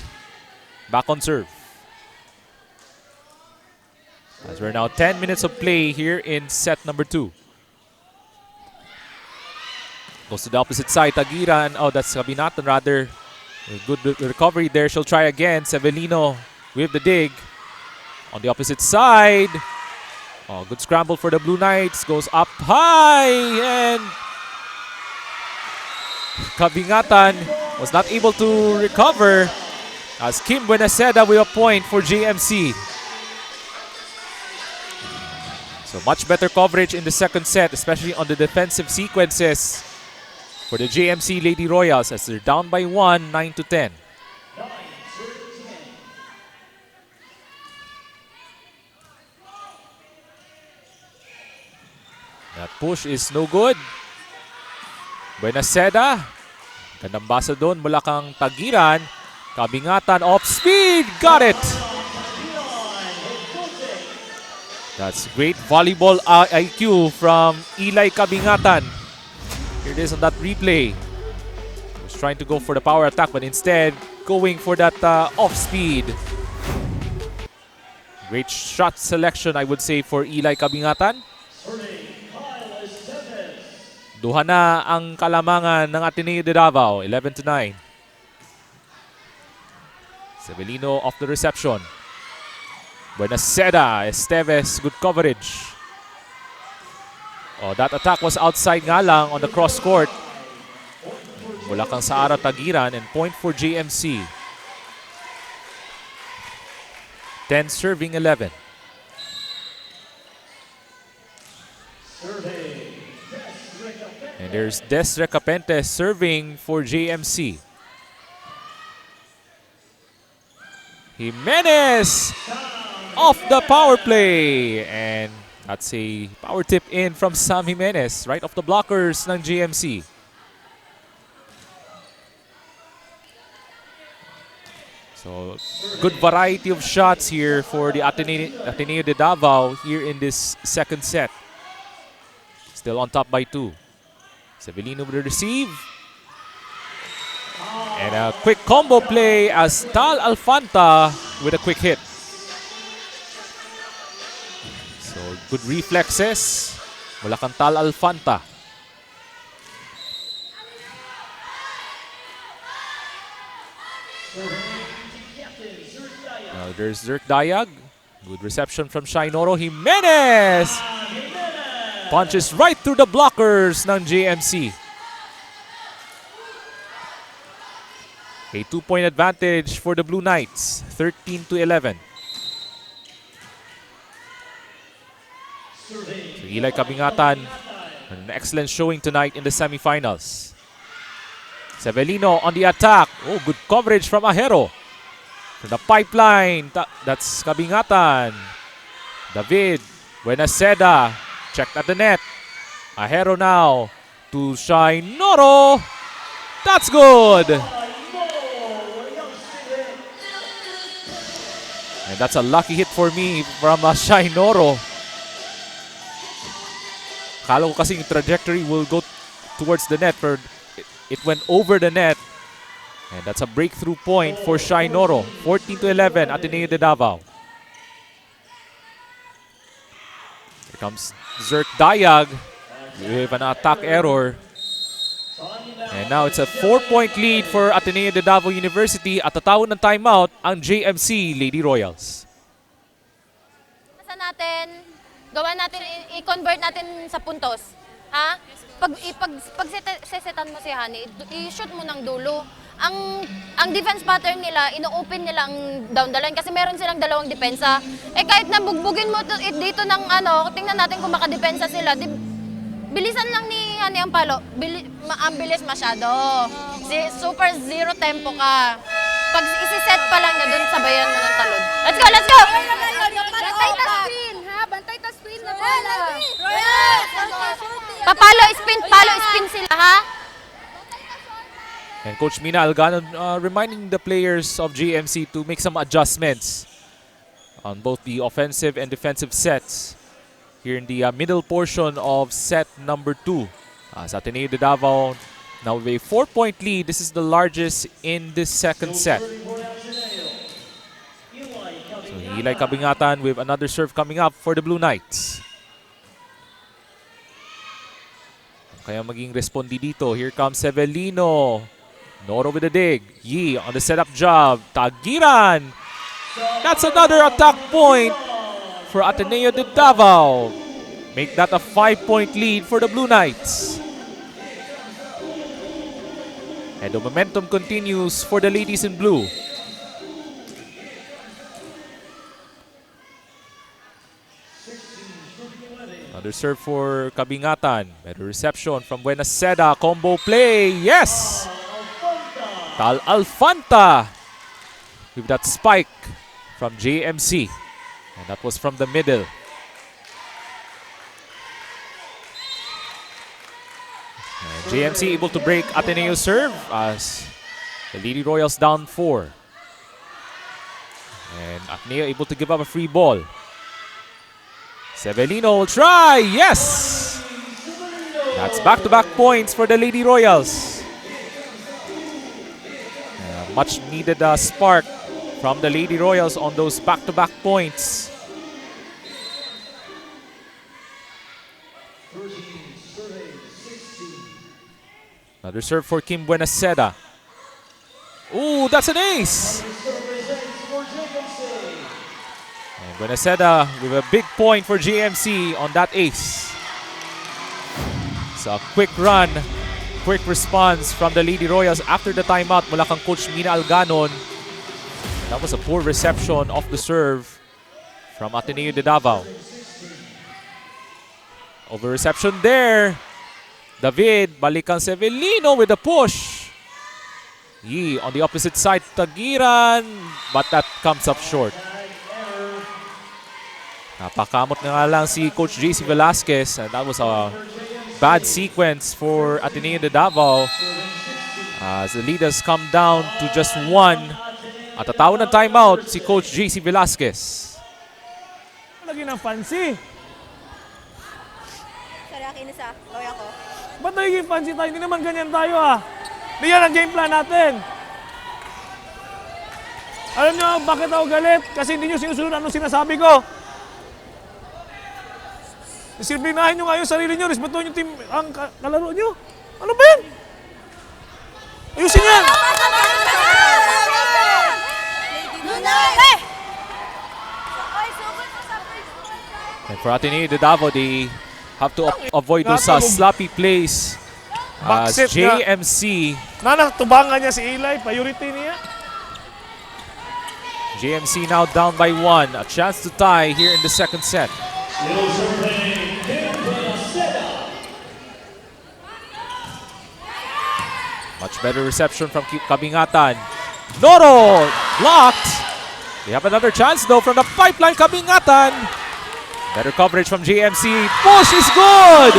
back on serve. As we're now 10 minutes of play here in set number 2. Goes to the opposite side. Tagiran. Oh, that's Kabinatan rather. Good recovery there. She'll try again. Severino with the dig. On the opposite side. Oh, good scramble for the Blue Knights. Goes up high. And Kabingatan was not able to recover as Kim Buenaseda with a point for JMC. So much better coverage in the second set, especially on the defensive sequences for the JMC Lady Royals as they're down by 1, 9-10. That push is no good. Buenaseda. Gandang basa doon mula kang Tagiran. Kabingatan off speed. Got it! That's great volleyball IQ from Eli Kabingatan. Here it is on that replay. He was trying to go for the power attack but instead going for that off speed. Great shot selection, I would say, for Eli Kabingatan. Duha na ang kalamangan ng Ateneo de Davao, 11-9. Severino off the reception. Buenaseda, Esteves, good coverage. Oh, that attack was outside nga lang on the cross court. Mula kang Saara Tagiran and point for JMC. 10 serving 11. And there's Des Recapente serving for JMC. Jimenez off the power play. And that's a power tip in from Sam Jimenez right off the blockers ng JMC. So good variety of shots here for the Ateneo de Davao here in this second set. Still on top by 2. Severino will receive. And a quick combo play as Tal Alfanta with a quick hit. So good reflexes mula kang Tal Alfanta. Now there's Zerk Dayag. Good reception from Shainoro Jimenez. Punches right through the blockers ng JMC. A 2-point advantage for the Blue Knights, 13-11. So Eli Kabingatan, an excellent showing tonight in the semifinals. Severino on the attack. Oh, good coverage from Ahero. For the pipeline, that's Kabingatan. David Buenaseda. Checked at the net. Ahero now to Shainoro. That's good. And that's a lucky hit for me from Shainoro. Kala ko kasing trajectory will go towards the net. It went over the net. And that's a breakthrough point for Shainoro. 14-11, Ateneo de Davao. Here comes Zerk Dayag with an attack error. And now it's a 4-point lead for Ateneo de Davao University at tatawag ng timeout ang JMC Lady Royals.
Natin, gawa natin, i-convert natin sa puntos. Ha? Pag sesetan mo si Hani, i-shoot mo ng dulo. Ang defense pattern nila, ino-open nila ang down the line kasi meron silang dalawang depensa. Eh kahit nabugbugin mo dito ng tingnan natin kung makadepensa sila. Bilisan lang ni Hani ang palo. Ang bilis masyado. Super zero tempo ka. Pag isi-set pa lang niya, dun sabayan mo ng talon. Let's go, let's go!
Bantay ta screen, ha? Bantay ta screen na bola.
Palo spin sila, ha?
And Coach Mina Algano reminding the players of GMC to make some adjustments on both the offensive and defensive sets here in the middle portion of set number 2. As Ateneo de Davao now with a 4-point lead. This is the largest in this second set. So Eli Kabingatan with another serve coming up for the Blue Knights. kaya maging respondi dito? Here comes Severino. Noro with the dig. Yi on the setup job. Tagiran. That's another attack point for Ateneo de Davao. Make that a 5-point lead for the Blue Knights. And the momentum continues for the ladies in blue. Another serve for Kabingatan. Better reception from Buenaseda. Combo play. Yes! Tal Alfanta with that spike from JMC. And that was from the middle. And JMC able to break Ateneo's serve as the Lady Royals down 4. And Ateneo able to give up a free ball. Severino will try. Yes! That's back-to-back points for the Lady Royals. Much needed spark from the Lady Royals on those back-to-back points. Another serve for Kim Buenaseda. Ooh, that's an ace! And Buenaseda with a big point for GMC on that ace. So a quick run, quick response from the Lady Royals after the timeout mula kang Coach Mina Alganon. That was a poor reception of the serve from Ateneo de Davao. Over reception there. David, balikan Severino with a push. Yi on the opposite side, Tagiran, but that comes up short. Napakamot na nga lang si Coach JC Velasquez, and that was a bad sequence for Ateneo de Davao as the leaders come down to just 1. At tatawag ng timeout si Coach JC Velasquez.
Lagi ng fancy.
Sorry, akinis ah. Gawin ako.
Ba't nagiging fancy tayo? Hindi naman ganyan tayo ah. Di yan ang game plan natin. Alam nyo bakit ako galit? Kasi hindi nyo sinusunod anong sinasabi ko. Disiplinahin nyo nga yung sarili nyo. Respetuhin yung team, ang kalaro nyo. Ano ba yan? Ayusin yan!
And for Ateneo de Davao, they have to avoid those sloppy plays. As
Backset
JMC,
Tubangan niya si Eli, priority niya.
JMC now down by 1. A chance to tie here in the second set. Much better reception from Kabingatan. Noro blocked. They have another chance though from the pipeline. Kabingatan. Better coverage from JMC. Push is good.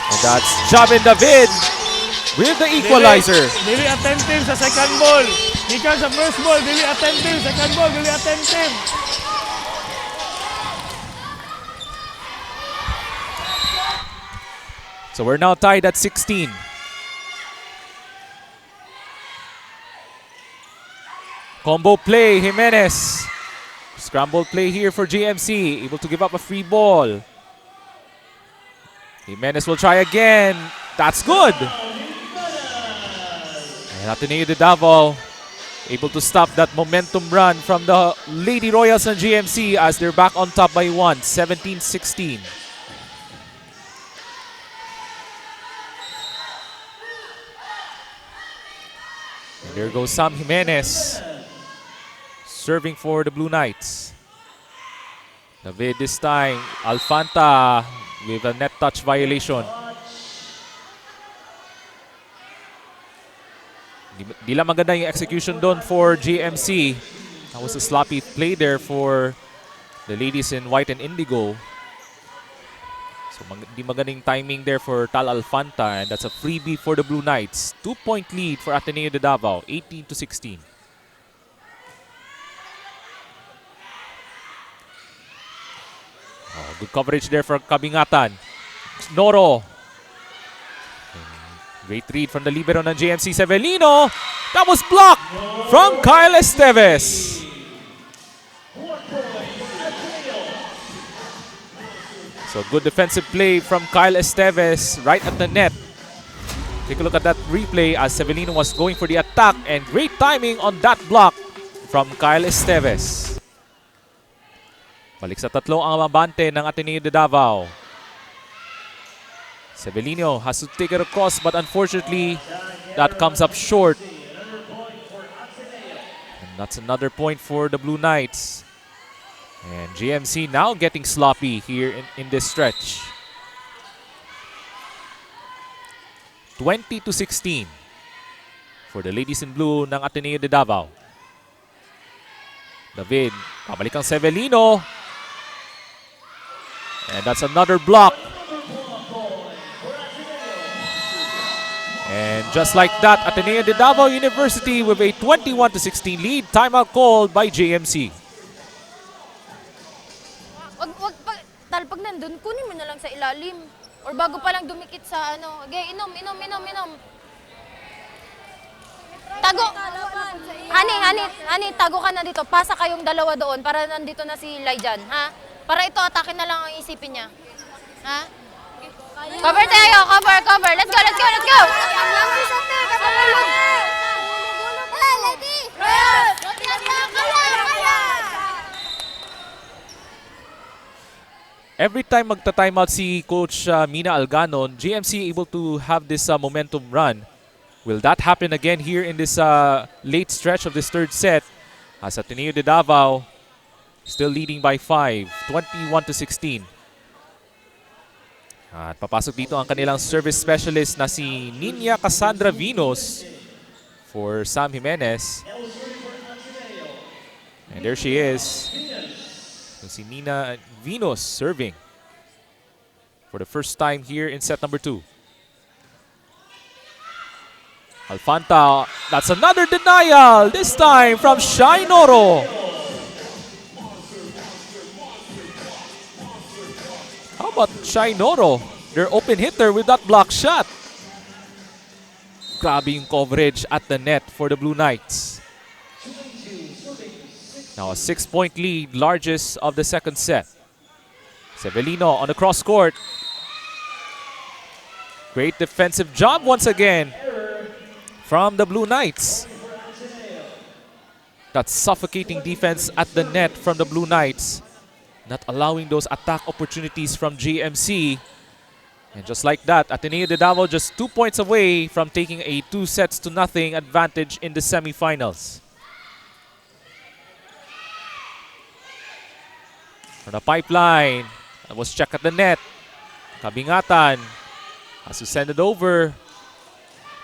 And that's Javin David with the equalizer.
Dili attentive sa second ball. Ikan sa first ball, dili attentive. Second ball, dili attentive.
So we're now tied at 16. Combo play, Jimenez. Scramble play here for GMC. Able to give up a free ball. Jimenez will try again. That's good. And Ateneo de Davao able to stop that momentum run from the Lady Royals and GMC as they're back on top by 1, 17-16. And there goes Sam Jimenez serving for the Blue Knights. David this time, Alfanta with a net touch violation. Di lang maganda yung execution doon for GMC. That was a sloppy play there for the ladies in white and indigo. So di magandang timing there for Tal Alfanta, and that's a freebie for the Blue Knights. 2-point lead for Ateneo de Davao, 18-16. Oh, good coverage there for Kabingatan. Noro. Great read from the libero ng JMC, Severino. That was blocked from Kyle Esteves. So So good defensive play from Kyle Esteves right at the net. Take a look at that replay as Severino was going for the attack, and great timing on that block from Kyle Esteves. Balik sa tatlo ang mabante ng Ateneo de Davao. Severino has to take it across, but unfortunately that comes up short. And that's another point for the Blue Knights. And GMC now getting sloppy here in this stretch. 20-16 for the Ladies in Blue ng Ateneo de Davao. David, pabalik ang Severino. And that's another block. And just like that, Ateneo de Davao University with a 21-16 lead. Timeout called by JMC.
Pag nandun, kunin mo na lang sa ilalim. Or bago pa lang dumikit sa ano. Okay, inom. Tago. Honey, tago ka na dito. Pasa kayong dalawa doon para nandito na si Lyjan, ha? Para ito, atake na lang ang isipin niya. Ha? Cover tayo, cover. Let's go.
Every time magta-timeout si Coach Mina Alganon, GMC able to have this momentum run. Will that happen again here in this late stretch of this third set? As Ateneo de Davao still leading by 5, 21-16. At papasok dito ang kanilang service specialist na si Ninya Cassandra Vinos for Sam Jimenez. And there she is. Si Nina Vinos serving for the first time here in set number 2. Alfanta, that's another denial, this time from Shai Noro. How about Shai Noro? Their open hitter with that block shot. Grabe yung coverage at the net for the Blue Knights. Now a 6-point lead, largest of the second set. Severino on the cross court. Great defensive job once again from the Blue Knights. That suffocating defense at the net from the Blue Knights. Not allowing those attack opportunities from GMC. And just like that, Ateneo de Davao just 2 points away from taking a 2-0 advantage in the semifinals. For the pipeline, that was checked at the net. Kabingatan has to send it over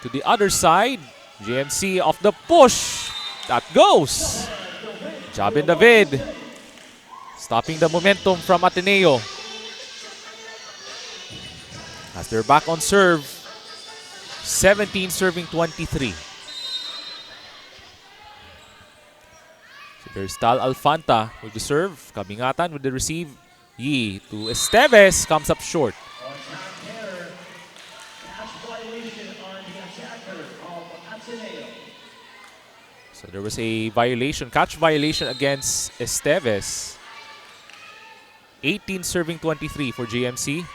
to the other side. GMC off the push. That goes. Jabin David stopping the momentum from Ateneo. As they're back on serve, 17 serving 23. There's Tal Alfanta with the serve. Kabingatan with the receive. Yi to Esteves. Comes up short. So there was a violation, catch violation against Esteves. 18 serving 23 for GMC.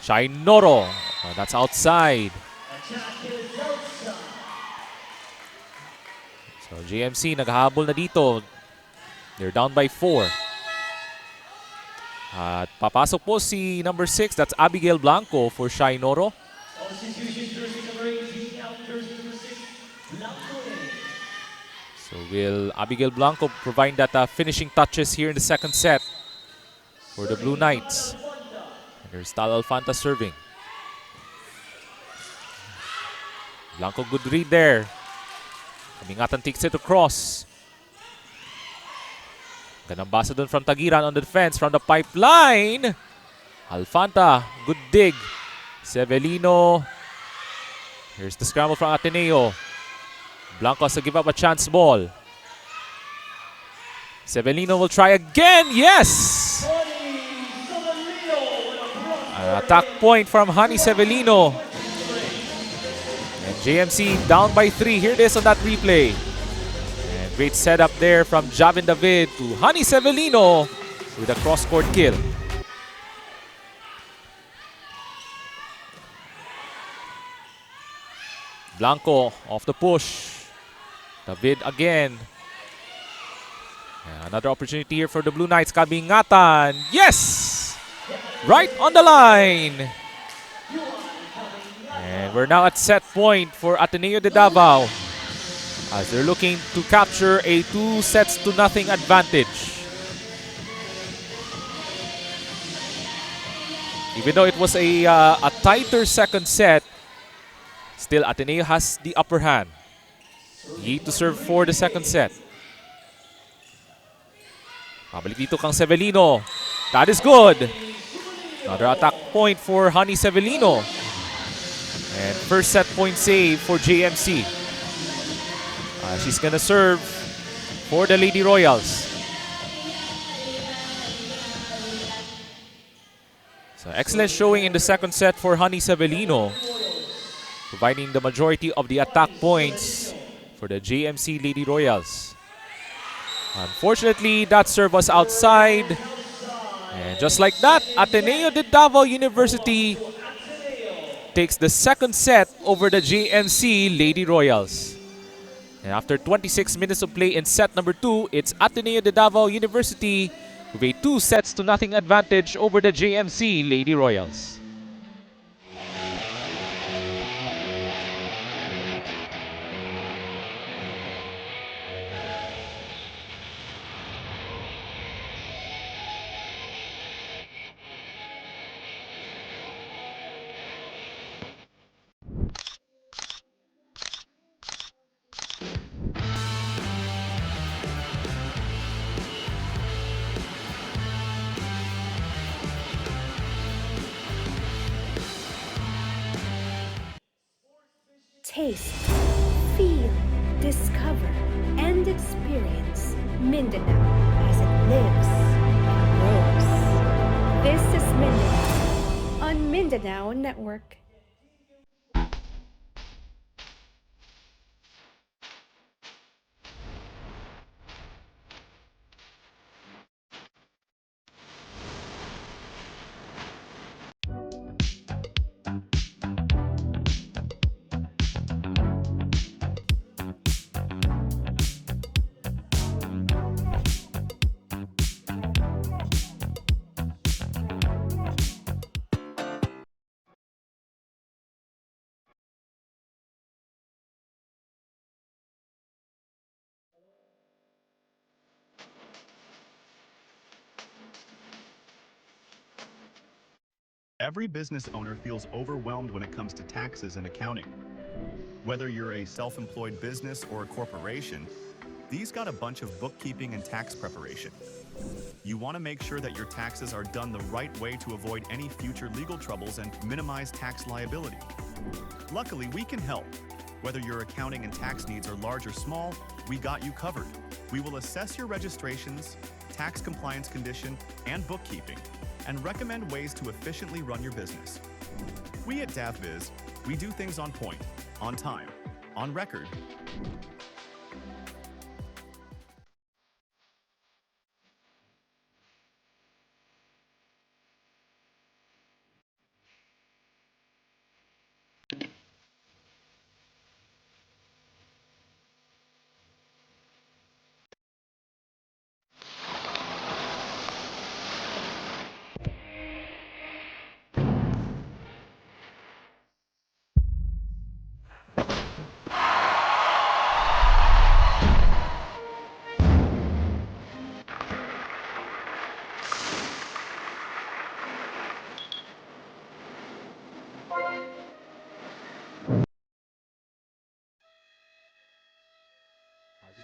Shai Noro. Oh, that's outside. So GMC naghahabol na dito. They're down by 4. At papasok po si number 6. That's Abigail Blanco for Shai Noro. So will Abigail Blanco provide that finishing touches here in the second set for the Blue Knights. And there's Tal Alfanta serving. Blanco, good read there. Kabingatan takes it across. Ganang basa dun from Tagiran on the defense from the pipeline. Alfanta, good dig. Severino. Here's the scramble from Ateneo. Blanco has to give up a chance ball. Severino will try again. Yes! An attack point from Honey Severino. And JMC down by 3. Here it is on that replay. And great setup there from Javin David to Honey Severino. with a cross-court kill. Blanco off the push. David again. And another opportunity here for the Blue Knights. Kabingatan. Yes! Right on the line. And we're now at set point for Ateneo de Davao as they're looking to capture a 2-0 advantage. Even though it was a tighter second set, still Ateneo has the upper hand. Need to serve for the second set. Pabalik dito kang Severino. That is good. Another attack point for Honey Severino. And first set point save for JMC. She's gonna serve for the Lady Royals. So excellent showing in the second set for Honey Severino, providing the majority of the attack points for the JMC Lady Royals. Unfortunately, that serve was outside. And just like that, Ateneo de Davao University takes the second set over the JMC Lady Royals. And after 26 minutes of play in set number 2, it's Ateneo de Davao University with a 2-0 advantage over the JMC Lady Royals.
Taste, feel, discover, and experience Mindanao as it lives and grows. This is Mindanao on Mindanao Network.
Every business owner feels overwhelmed when it comes to taxes and accounting. Whether you're a self-employed business or a corporation, these got a bunch of bookkeeping and tax preparation. You want to make sure that your taxes are done the right way to avoid any future legal troubles and minimize tax liability. Luckily, we can help. Whether your accounting and tax needs are large or small, we got you covered. We will assess your registrations, tax compliance condition, and bookkeeping, and recommend ways to efficiently run your business. We at DavBiz, we do things on point, on time, on record.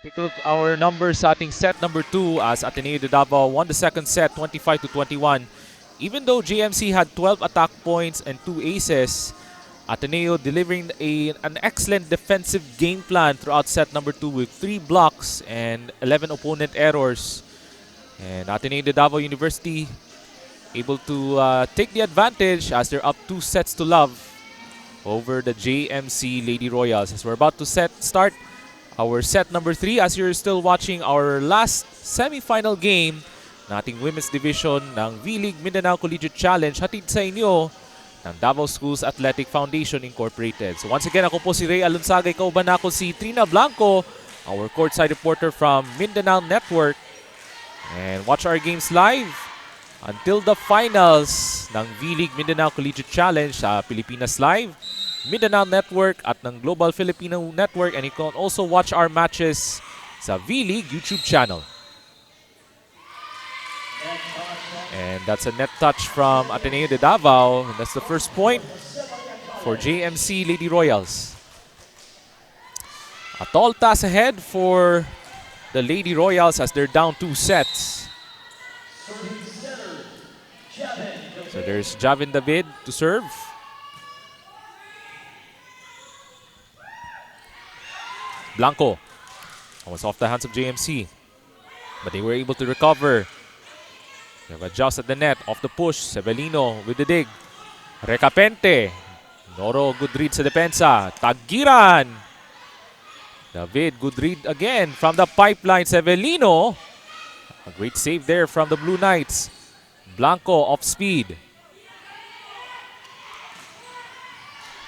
Take a look at our numbers sa ating set number 2 as Ateneo de Davao won the second set 25-21. Even though JMC had 12 attack points and 2 aces, Ateneo delivering an excellent defensive game plan throughout set number 2 with 3 blocks and 11 opponent errors. And Ateneo de Davao University able to take the advantage as they're up 2-0 over the JMC Lady Royals. As we're about to start our set number 3, as you're still watching our last semi-final game na ating women's division ng V-League Mindanao Collegiate Challenge hatid sa inyo ng Davao Schools Athletic Foundation Incorporated. So once again, ako po si Ray Alonsagay, kauban ako si Trina Blanco, our courtside reporter from Mindanao Network. And watch our games live until the finals ng V-League Mindanao Collegiate Challenge sa Pilipinas Live, Mindanao Network at ng Global Filipino Network, and you can also watch our matches sa V-League YouTube channel. And that's a net touch from Ateneo de Davao. And that's the first point for JMC Lady Royals. A tall task ahead for the Lady Royals as they're down 2 sets. So there's Javin David to serve. Blanco was off the hands of JMC, but they were able to recover. They have adjust at the net, off the push. Severino with the dig. Recapente. Noro, good read sa depensa. Tagiran. David, good read again from the pipeline. Severino. A great save there from the Blue Knights. Blanco off speed.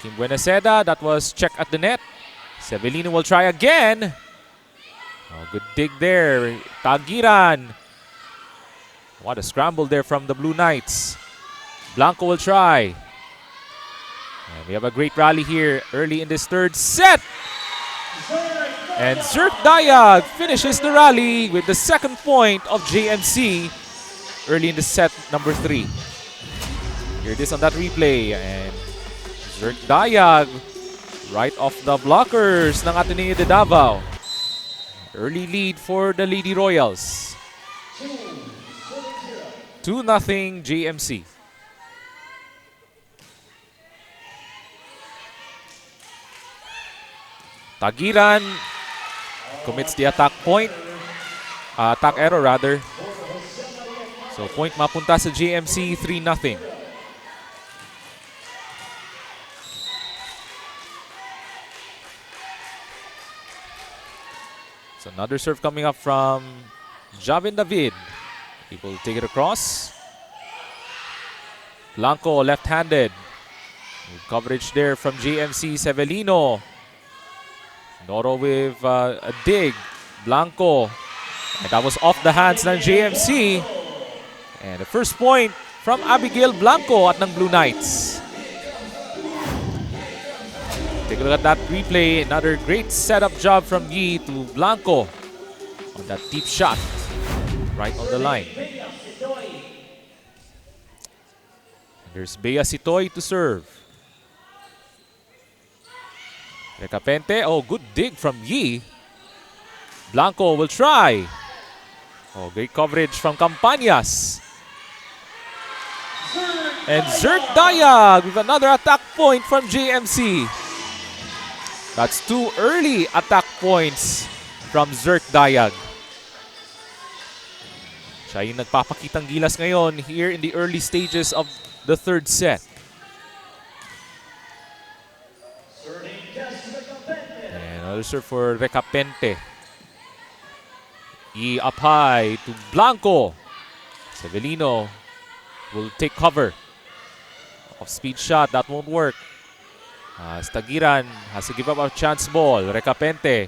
Kim Buenaseda, that was checked at the net. Severino will try again. Oh, good dig there. Tagiran. What a scramble there from the Blue Knights. Blanco will try. And we have a great rally here early in this third set. And Zerk Dayag finishes the rally with the second point of JMC early in the set number 3. Here it is on that replay. And Zerk Dayag right off the blockers ng Ateneo de Davao. Early lead for the Lady Royals. 2-0 JMC. Tagiran commits the attack point. Attack error rather. So point mapunta sa JMC, 3-0. So another serve coming up from Javin David. He will take it across. Blanco left-handed. Good coverage there from JMC. Severino. Noro with a dig. Blanco. And that was off the hands ng JMC. And the first point from Abigail Blanco at ng Blue Knights. Take a look at that replay. Another great setup job from Yi to Blanco on that deep shot right on the line. There's Bea Sitoy to serve. Recapente. Oh, good dig from Yi. Blanco will try. Oh, great coverage from Campañas. And Zerk Dayag with another attack point from JMC. That's 2 early attack points from Zerk Dayag. Siya yung nagpapakitang gilas ngayon here in the early stages of the third set. And another serve for Recapente. Up high to Blanco. Severino will take cover. Off-speed shot, that won't work. Tagiran has to give up a chance ball. Recapente.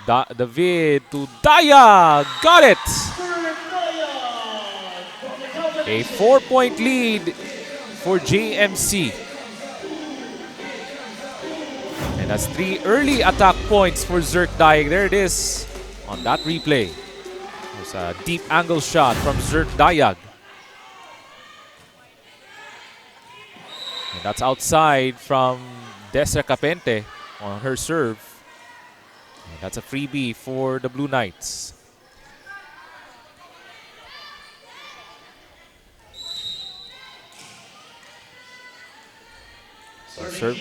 David to Dayag. Got it! A 4-point lead for JMC. And that's 3 early attack points for Zerk Dayag. There it is on that replay. There's a deep angle shot from Zerk Dayag. And that's outside from Des Recapente on her serve. And that's a freebie for the Blue Knights. So serve.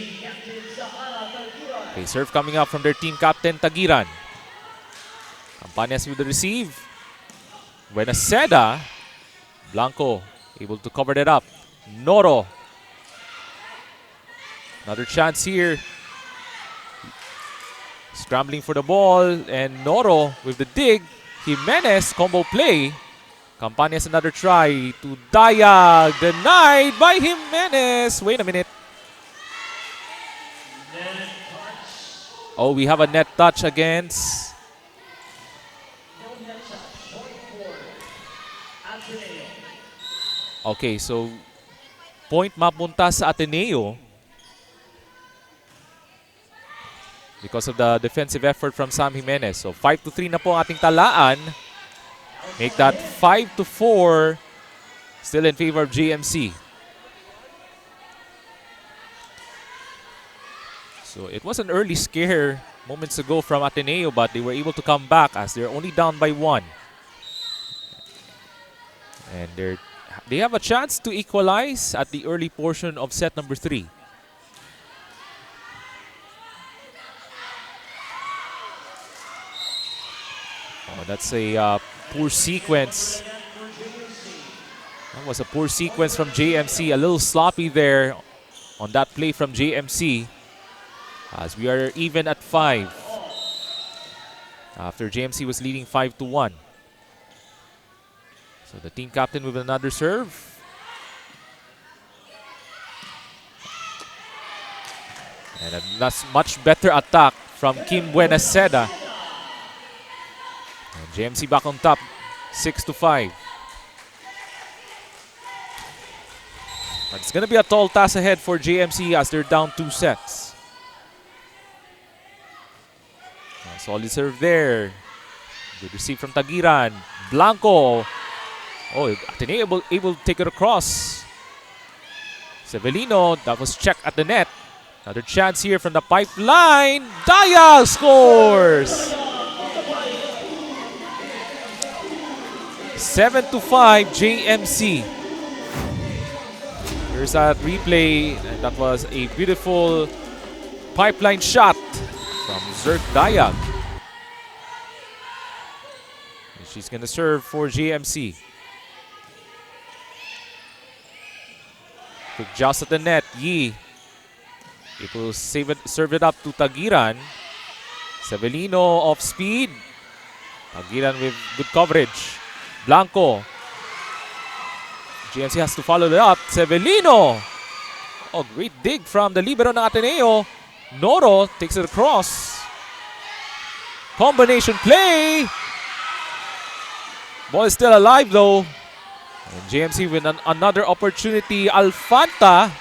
Okay, serve coming up from their team captain, Tagiran. Campañas with the receive. Buenaseda. Blanco able to cover that up. Noro. Another chance here. Scrambling for the ball. And Noro with the dig. Jimenez combo play. Campañas another try to Dayag. Denied by Jimenez. Wait a minute. Oh, we have a net touch against... Okay, so point mapunta sa Ateneo because of the defensive effort from Sam Jimenez. So 5-3 na po ang ating talaan. Make that 5-4. Still in favor of GMC. So it was an early scare moments ago from Ateneo, but they were able to come back as they're only down by 1. And they have a chance to equalize at the early portion of set number 3. Oh, that's a poor sequence. That was a poor sequence from JMC. A little sloppy there on that play from JMC. As we are even at 5. After JMC was leading 5-1. So the team captain with another serve. And a much better attack from Kim Buenaseda. And JMC back on top, 6-5. But it's going to be a tall task ahead for JMC as they're down 2 sets. Solid serve there. Good receive from Tagiran. Blanco. Oh, Ateneo able to take it across. Severino, that was checked at the net. Another chance here from the pipeline. Dayag scores! 7-5 JMC. Here's that replay. And that was a beautiful pipeline shot from Zerk Dayag. She's going to serve for JMC. Quick joust at the net. Yi. It will serve it up to Tagiran. Severino off speed. Tagiran with good coverage. Blanco. GMC has to follow it up. Severino. Oh, great dig from the libero ng Ateneo. Noro takes it across. Combination play. Ball is still alive though. And JMC with another opportunity. Alfanta.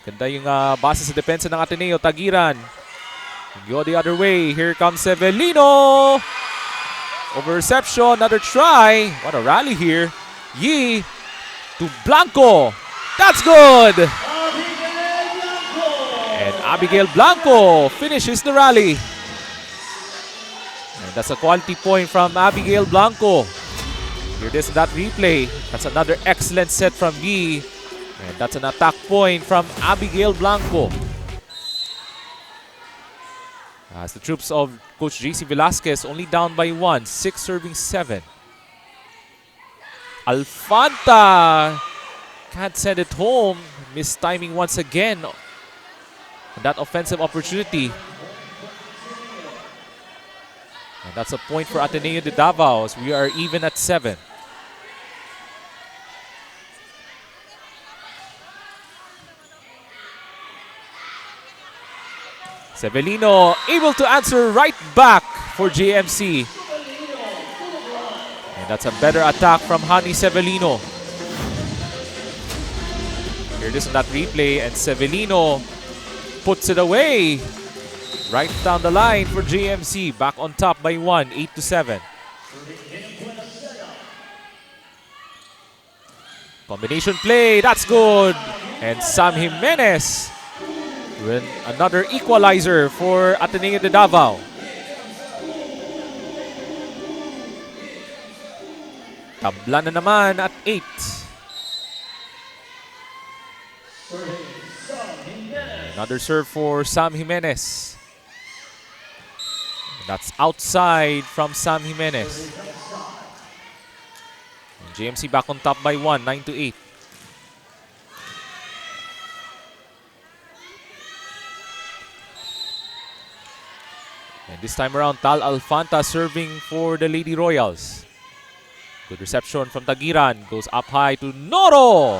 Ganda yung base sa depensa ng Ateneo. Tagiran. Go the other way. Here comes Severino. Over reception. Another try. What a rally here. Yi to Blanco. That's good. And Abigail Blanco finishes the rally. And that's a quality point from Abigail Blanco. Here it is in that replay. That's another excellent set from Yi. And that's an attack point from Abigail Blanco. As the troops of Coach JC Velasquez only down by 1, 6 serving 7. Alfanta can't send it home. Missed timing once again. And that offensive opportunity. And that's a point for Ateneo de Davao as we are even at 7. Severino able to answer right back for JMC. And that's a better attack from Hani Severino. Here it is on that replay, and Severino puts it away. Right down the line for JMC. Back on top by 1, 8-7. Combination play, that's good. And Sam Jimenez with another equalizer for Ateneo de Davao. Tabla na naman at 8. Another serve for Sam Jimenez. That's outside from Sam Jimenez. And JMC back on top by 1, 9-8. And this time around, Tal Alfanta serving for the Lady Royals. Good reception from Tagiran. Goes up high to Noro.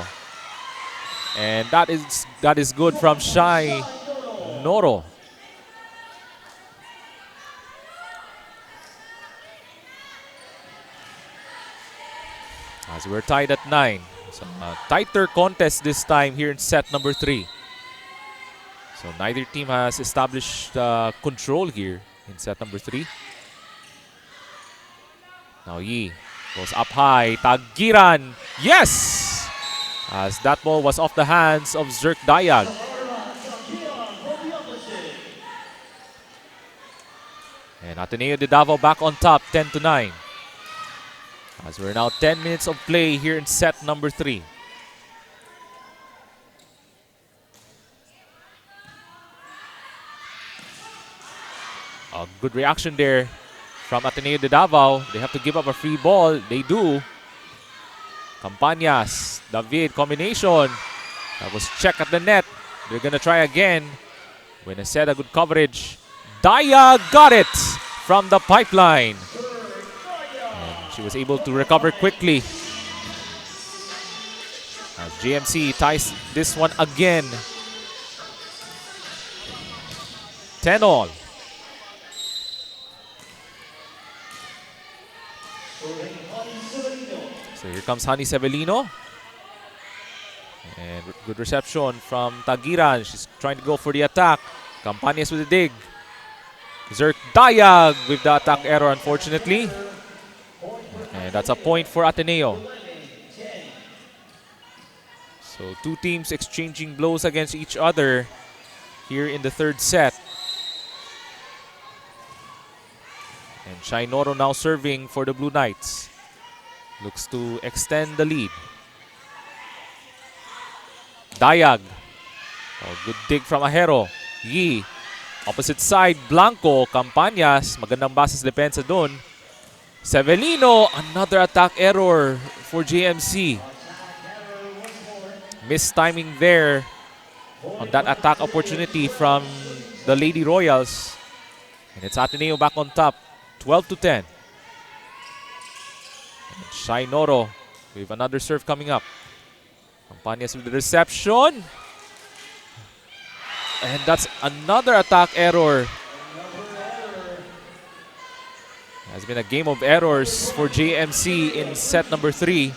And that is good from Shai Noro. As we're tied at 9. So a tighter contest this time here in set number 3. So neither team has established control here in set number 3. Now Yi goes up high. Tagiran. Yes! As that ball was off the hands of Zerk Dayag. And Ateneo de Davao back on top, 10-9. As we're now 10 minutes of play here in set number 3. A good reaction there from Ateneo de Davao. They have to give up a free ball. They do. Campañas, David combination. That was checked at the net. They're gonna try again. Buenaseda, good coverage. Daya got it from the pipeline. And she was able to recover quickly. As GMC ties this one again. 10-all. So here comes Hani Severino. And good reception from Tagiran. She's trying to go for the attack. Campañas with the dig. Zerk Dayag with the attack error, unfortunately. And that's a point for Ateneo. So two teams exchanging blows against each other here in the third set. And Shai Noro now serving for the Blue Knights. Looks to extend the lead. Dayag. Oh, good dig from Ahero. Yi. Opposite side, Blanco. Campañas. Magandang bases depensa dun. Severino. Another attack error for JMC. Missed timing there on that attack opportunity from the Lady Royals. And it's Ateneo back on top. 12-10. Shai Noro with another serve coming up. Campañas with the reception. And that's another attack error. Has been a game of errors for JMC in set number 3.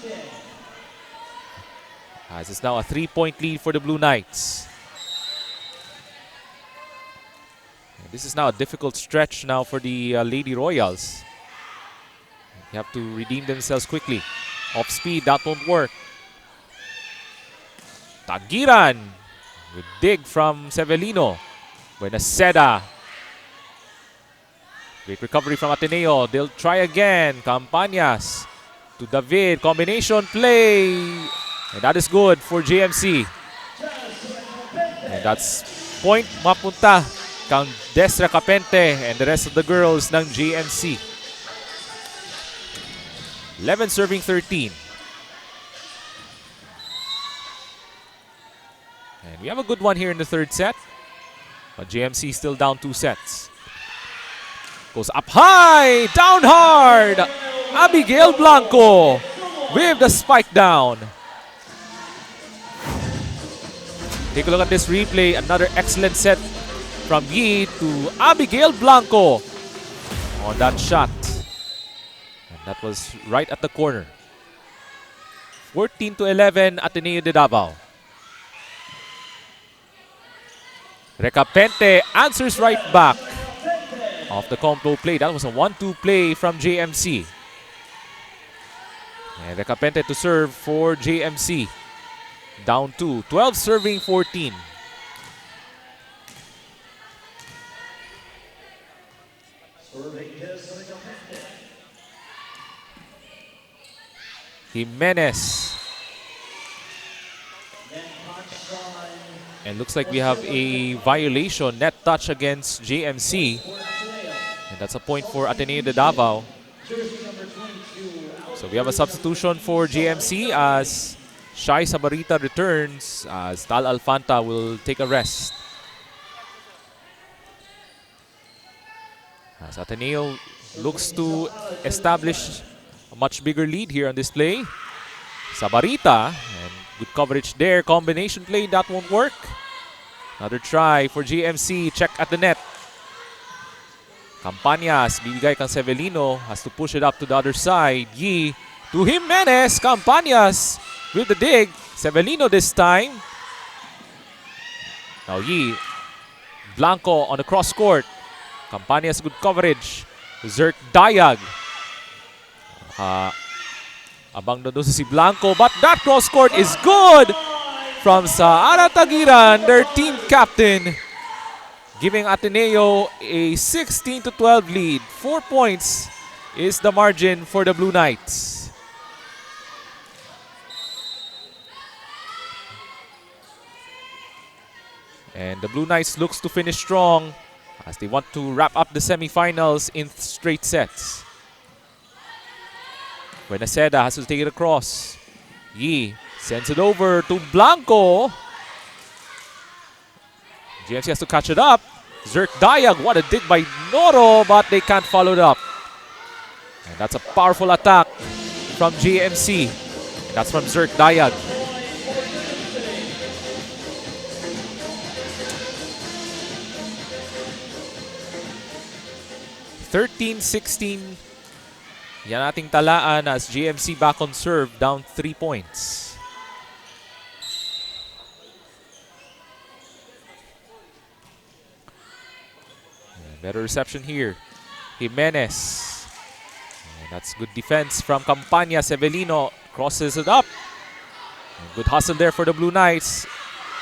As it's now a 3-point lead for the Blue Knights. And this is now a difficult stretch now for the Lady Royals. They have to redeem themselves quickly. Off speed, that won't work. Tagiran. Good dig from Severino. Buenaseda. Great recovery from Ateneo. They'll try again. Campañas to David. Combination play. And that is good for JMC. And that's point mapunta kang Desra Capente and the rest of the girls ng JMC. 11 serving 13. And we have a good one here in the third set. But JMC still down 2 sets. Goes up high, down hard. Abigail Blanco with the spike down. Take a look at this replay. Another excellent set from Yi to Abigail Blanco on that shot. And that was right at the corner. 14-11, Ateneo de Davao. Recapente answers right back off the combo play. That was a 1-2 play from JMC. And Recapente to serve for JMC. Down 2. 12 serving 14. Jimenez. And looks like we have a violation, net touch against JMC. And that's a point for Ateneo de Davao. So we have a substitution for JMC as Shai Sabarita returns as Tal Alfanta will take a rest. As Ateneo looks to establish a much bigger lead here on this play. Sabarita, and good coverage there. Combination play, that won't work. Another try for GMC. Check at the net. Campañas, bibigay kang Severino. Has to push it up to the other side. Yi to Jimenez. Campañas with the dig. Severino this time. Now Yi. Blanco on the cross court. Campañas, good coverage. Zerk Dayag. Abang na doon si Blanco, but that cross court is good from Sara Tagiran, their team captain, giving Ateneo a 16-12 lead. 4 points is the margin for the Blue Knights. And the Blue Knights looks to finish strong as they want to wrap up the semifinals in straight sets. Buenaseda has to take it across. Yi sends it over to Blanco. GMC has to catch it up. Zerk Dayag, what a dig by Noro, but they can't follow it up. And that's a powerful attack from GMC. That's from Zerk Dayag. (13-16). Yan ating talaan as GMC back on serve, down 3 points. Better reception here. Jimenez. And that's good defense from Campaña. Severino crosses it up. And good hustle there for the Blue Knights.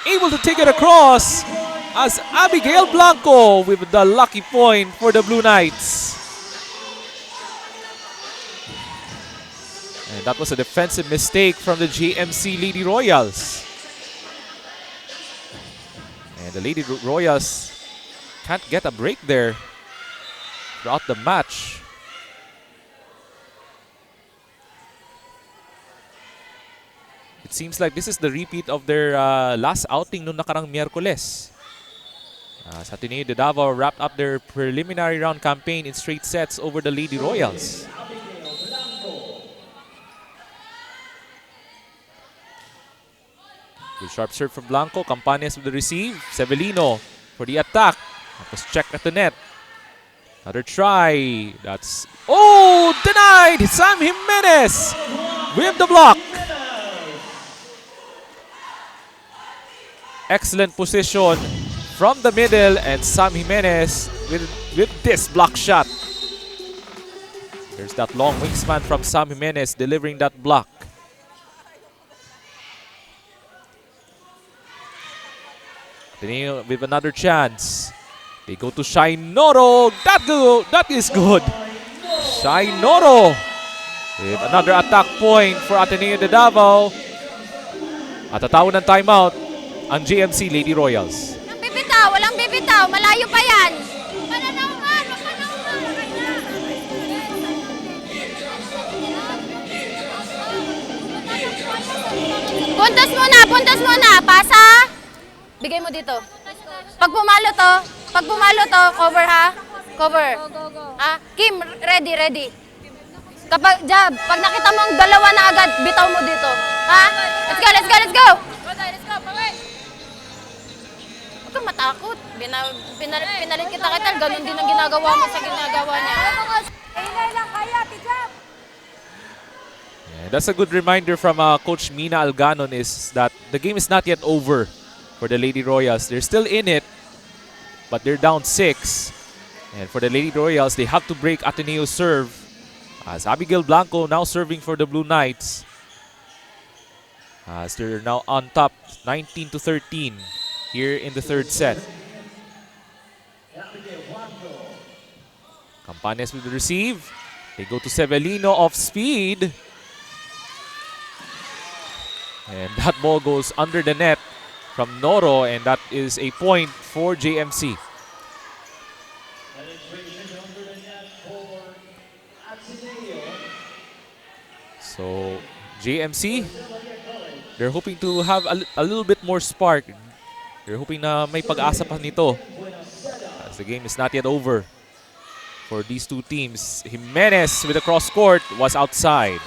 Able to take it across as Abigail Blanco with the lucky point for the Blue Knights. And that was a defensive mistake from the GMC Lady Royals. And the Lady Royals can't get a break there throughout the match. It seems like this is the repeat of their last outing noong nakarang Miyerkules. Sa Ateneo de Davao wrapped up their preliminary round campaign in straight sets over the Lady Royals. Good sharp serve from Blanco. Campañas with the receive. Severino for the attack. That was checked at the net. Another try. That's... Oh! Denied! Sam Jimenez with the block. Excellent position from the middle, and Sam Jimenez with this block shot. There's that long wingspan from Sam Jimenez delivering that block. With another chance. They go to Shai Noro. That is good. Shai Noro with another attack point for Ateneo de Davao. At tatawag ng timeout ang GMC Lady Royals.
Walang bibitaw, walang bibitaw. Malayo pa yan. Puntos muna. Pasa. Bigay mo dito. Pag pumalo to, cover ha. Cover. Ah, Kim, ready. Kapag jab, pag nakita mo ang dalawa na agad, bitaw mo dito. Ha? Let's go. Huwag kang matakot. Pinalit kita, ganun din ang ginagawa mo sa ginagawa niya.
Yeah, that's a good reminder from Coach Mina Alganon is that the game is not yet over for the Lady Royals. They're still in it, but they're down 6. And for the Lady Royals, they have to break Ateneo's serve. As Abigail Blanco now serving for the Blue Knights. As they're now on top, 19-13 here in the third set. Campañas with the receive. They go to Severino off speed. And that ball goes under the net from Noro, and that is a point for JMC. So, JMC, they're hoping to have a little bit more spark. They're hoping na may pag-asa pa nito as the game is not yet over. for these two teams. Jimenez with the cross court was outside.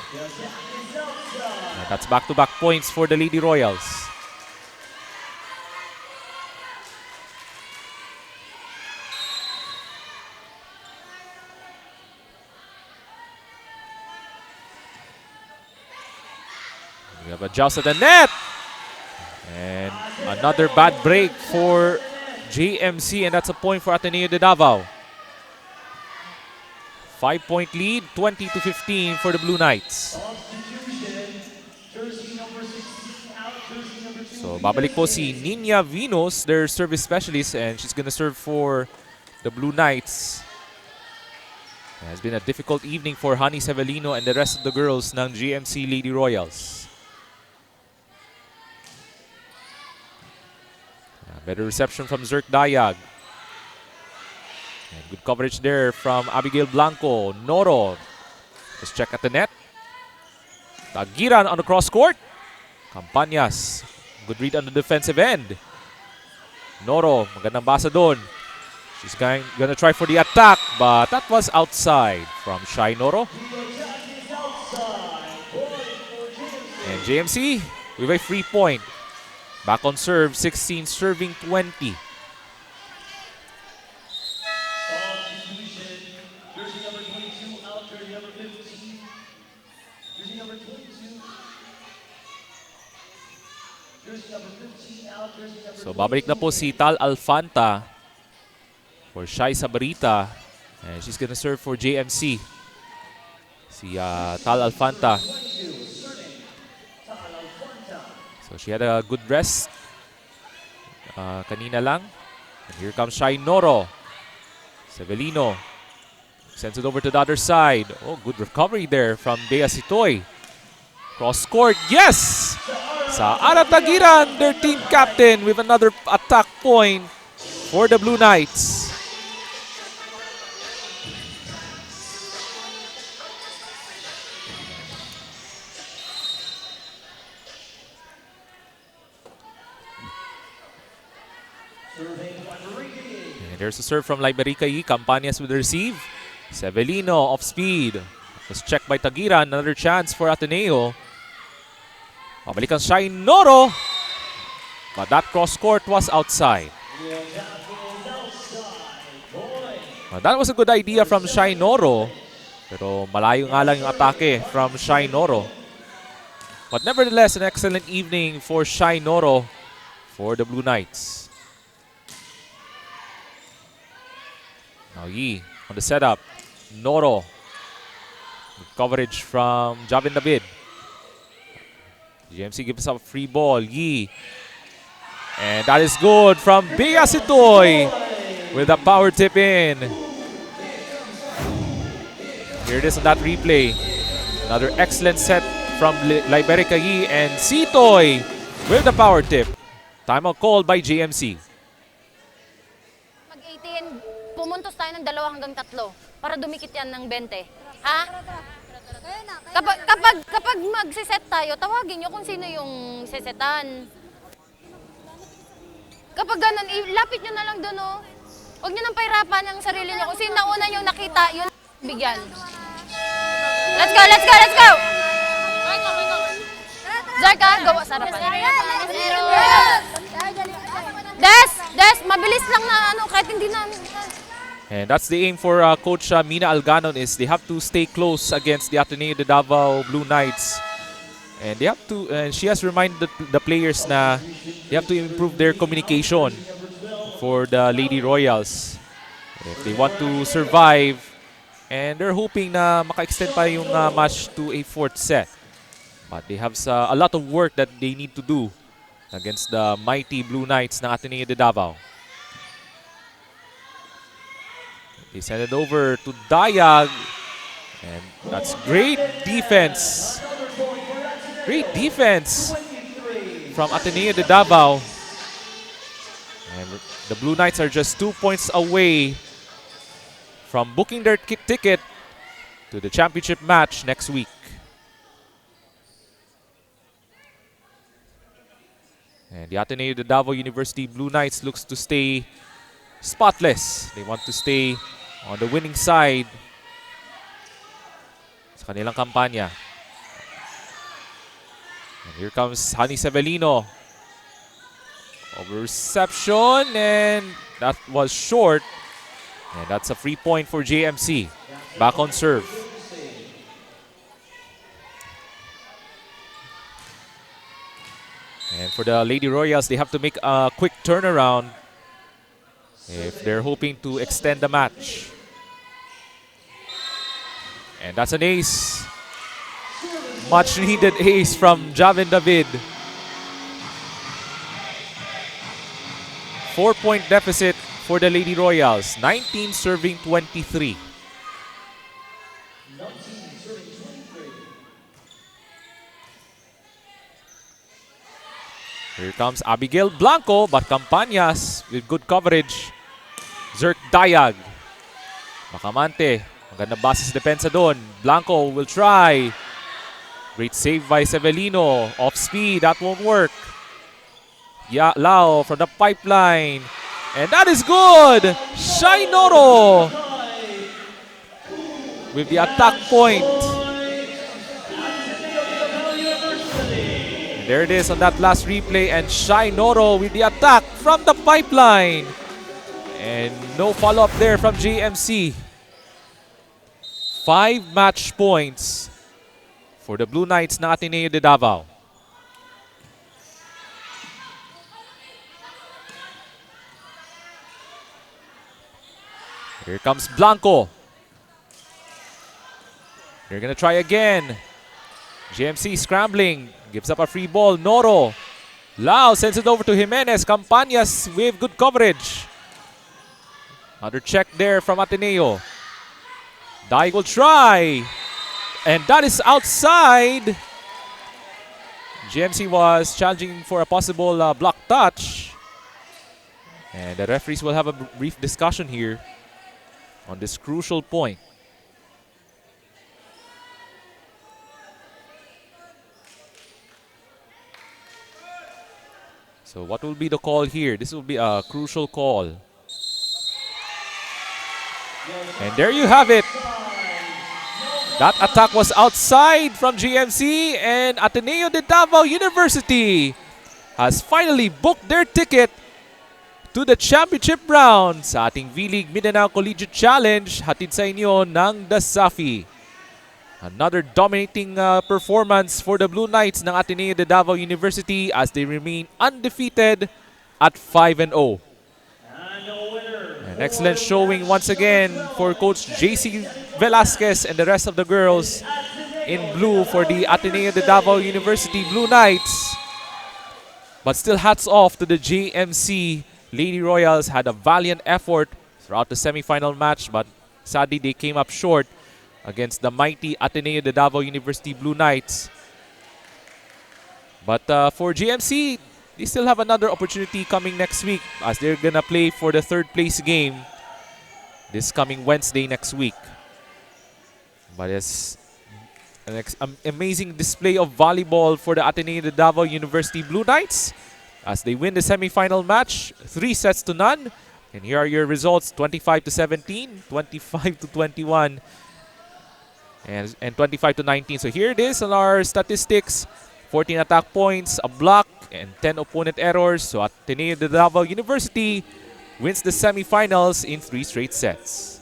And that's back-to-back points for the Lady Royals. We have a joust at the net. And another bad break for JMC, and that's a point for Ateneo de Davao. 5-point lead, 20-15 for the Blue Knights. So babalik po si Nina Vinos, their service specialist, and she's gonna serve for the Blue Knights. It has been a difficult evening for Honey Severino and the rest of the girls ng GMC Lady Royals. Better reception from Zerk Dayag. And good coverage there from Abigail Blanco. Noro. Let's check at the net. Tagiran on the cross court. Campañas. Good read on the defensive end. Noro. Magandang basa doon. She's gonna try for the attack, but that was outside from Shai Noro. And JMC with a free point. Back on serve, 16 serving 20. So babalik na po si Tal Alfanta for Shai Sabarita. And she's gonna serve for JMC. Si Tal Alfanta. So she had a good rest kanina lang. And here comes Shai Noro. Severino sends it over to the other side. Oh, good recovery there from Bea Sitoy. Cross court, yes! Sa Aratagiran, their team captain with another attack point for the Blue Knights. And there's a serve from Liberica E. Campañas with the receive. Severino off speed. Was checked by Tagiran. Another chance for Ateneo. Pabalik ang Shai Noro. But that cross court was outside. That was a good idea from Shai Noro. Pero malayo nga lang yung atake from Shai Noro. But nevertheless, an excellent evening for Shai Noro for the Blue Knights. Now Yi on the setup. Noro. Good coverage from Javin David. GMC gives up a free ball. Yi. And that is good from Bea Sitoy with a power tip in. Here it is on that replay. Another excellent set from Liberica Yi and Sitoy with the power tip. Timeout called by JMC.
Mag-18, pumuntos tayo ng 2 hanggang 3 para dumikit yan ng 20. Ha? Kapag magsiset tayo, tawagin nyo kung sino yung sesetan. Kapag ganun, lapit nyo na lang doon, oh. Huwag nyo nang pahirapan ang sarili nyo. Kung sino nauna nyo nakita, yun bigyan. Let's go, let's go, let's go! Zarka, gawa sarapan. Des, mabilis lang na ano, kahit hindi na...
And that's the aim for Coach Mina Alganon is they have to stay close against the Ateneo de Davao Blue Knights. And they have to, and she has reminded the players na they have to improve their communication for the Lady Royals. If they want to survive, and they're hoping na maka-extend pa yung match to a 4th set. But they have a lot of work that they need to do against the mighty Blue Knights ng Ateneo de Davao. They send it over to Dayag. And that's great defense. Great defense from Ateneo de Davao. And the Blue Knights are just 2 points away from booking their ticket to the championship match next week. And the Ateneo de Davao University Blue Knights looks to stay spotless. They want to stay on the winning side sa kanilang kampanya. And here comes Hani Sevelino. Over reception, and that was short. And that's a free point for JMC. Back on serve. And for the Lady Royals, they have to make a quick turnaround if they're hoping to extend the match. And that's an ace. Much needed ace from Javin David. 4-point deficit for the Lady Royals. 19 serving 23. Here comes Abigail Blanco, but Campañas with good coverage. Zerk Dayag. Macamante. Maganda base sa depensa doon. Blanco will try. Great save by Sevelino. Off speed, that won't work. Lao from the pipeline. And that is good! Shai Noro with the attack point. And there it is on that last replay, and Shai Noro with the attack from the pipeline. And no follow-up there from JMC. 5 match points for the Blue Knights na Ateneo de Davao. Here comes Blanco. They're gonna try again. JMC scrambling. Gives up a free ball. Noro. Lao sends it over to Jimenez. Campañas with good coverage. Another check there from Ateneo. Dai will try. And that is outside. JMC was challenging for a possible block touch. And the referees will have a brief discussion here on this crucial point. So what will be the call here? This will be a crucial call. And there you have it. That attack was outside from GMC, and Ateneo de Davao University has finally booked their ticket to the championship round sa ating V-League Mindanao Collegiate Challenge, hatid sa inyo ng Dasafi. Another dominating performance for the Blue Knights ng Ateneo de Davao University as they remain undefeated at 5-0. An excellent showing once again for Coach JC Velasquez and the rest of the girls in blue for the Ateneo de Davao University Blue Knights. But still hats off to the JMC. Lady Royals had a valiant effort throughout the semifinal match, but sadly they came up short against the mighty Ateneo de Davao University Blue Knights. But for JMC, they still have another opportunity coming next week as they're gonna play for the third place game this coming Wednesday next week. But it's an amazing display of volleyball for the Ateneo de Davao University Blue Knights as they win the semifinal match 3-0. And here are your results: 25-17, 25-21, and 25-19. So here it is on our statistics: 14 attack points, a block, and 10 opponent errors. So Ateneo de Davao University wins the semifinals in 3 straight sets.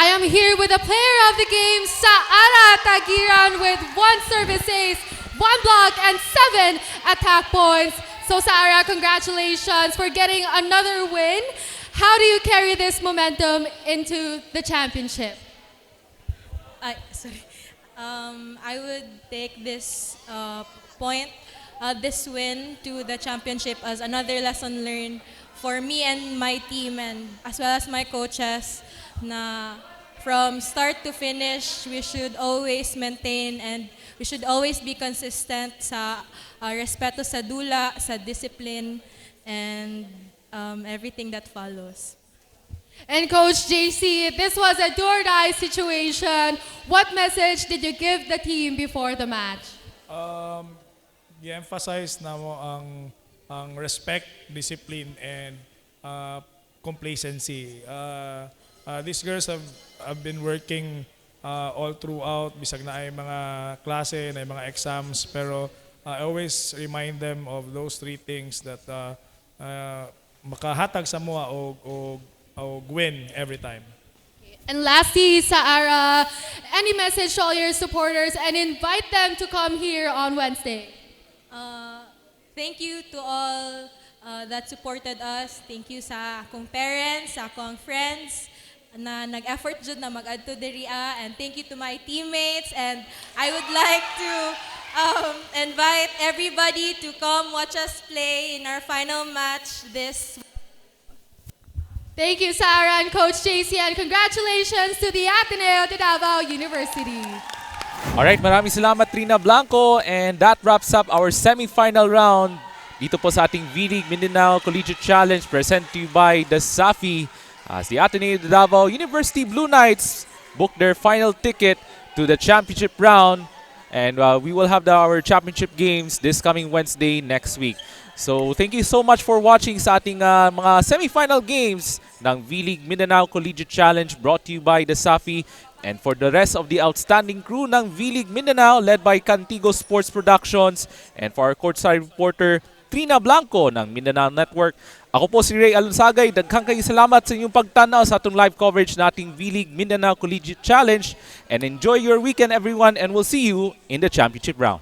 I am here with the player of the game, Saara Tagiran, with 1 service ace, 1 block, and 7 attack points. So Saara, congratulations for getting another win. How do you carry this momentum into the championship?
I would take this this win to the championship as another lesson learned for me and my team, and as well as my coaches, na from start to finish, we should always maintain and we should always be consistent sa respeto sa dula, sa discipline, and everything that follows.
And Coach JC, this was a do-or-die situation. What message did you give the team before the match?
I-emphasize na mo ang respect, discipline, and complacency. These girls have been working all throughout, bisag na ay mga klase, na ay mga exams, pero I always remind them of those 3 things that makahatag sa mua o win every time.
And lastly, Saara, any message to all your supporters and invite them to come here on Wednesday?
Thank you to all that supported us. Thank you sa akong parents, sa akong friends na nag-effort jud na mag-adto diriya, and thank you to my teammates, and I would like to invite everybody to come watch us play in our final match this.
Thank you, Sarah and Coach JC, and congratulations to the Ateneo de Davao University.
Alright, maraming salamat Trina Blanco, and that wraps up our semi-final round dito po sa ating V-League Mindanao Collegiate Challenge presented to you by the Safi, as the Ateneo de Davao University Blue Knights booked their final ticket to the championship round, and we will have our championship games this coming Wednesday next week. So thank you so much for watching sa ating mga semi-final games ng V-League Mindanao Collegiate Challenge brought to you by the Safi. And for the rest of the outstanding crew ng V-League Mindanao led by Cantigo Sports Productions, and for our courtside reporter Trina Blanco ng Mindanao Network, ako po si Ray Alonsagay. Daghang kayong salamat sa inyong pagtanaw sa atong live coverage nating V-League Mindanao Collegiate Challenge, and enjoy your weekend everyone, and we'll see you in the championship round.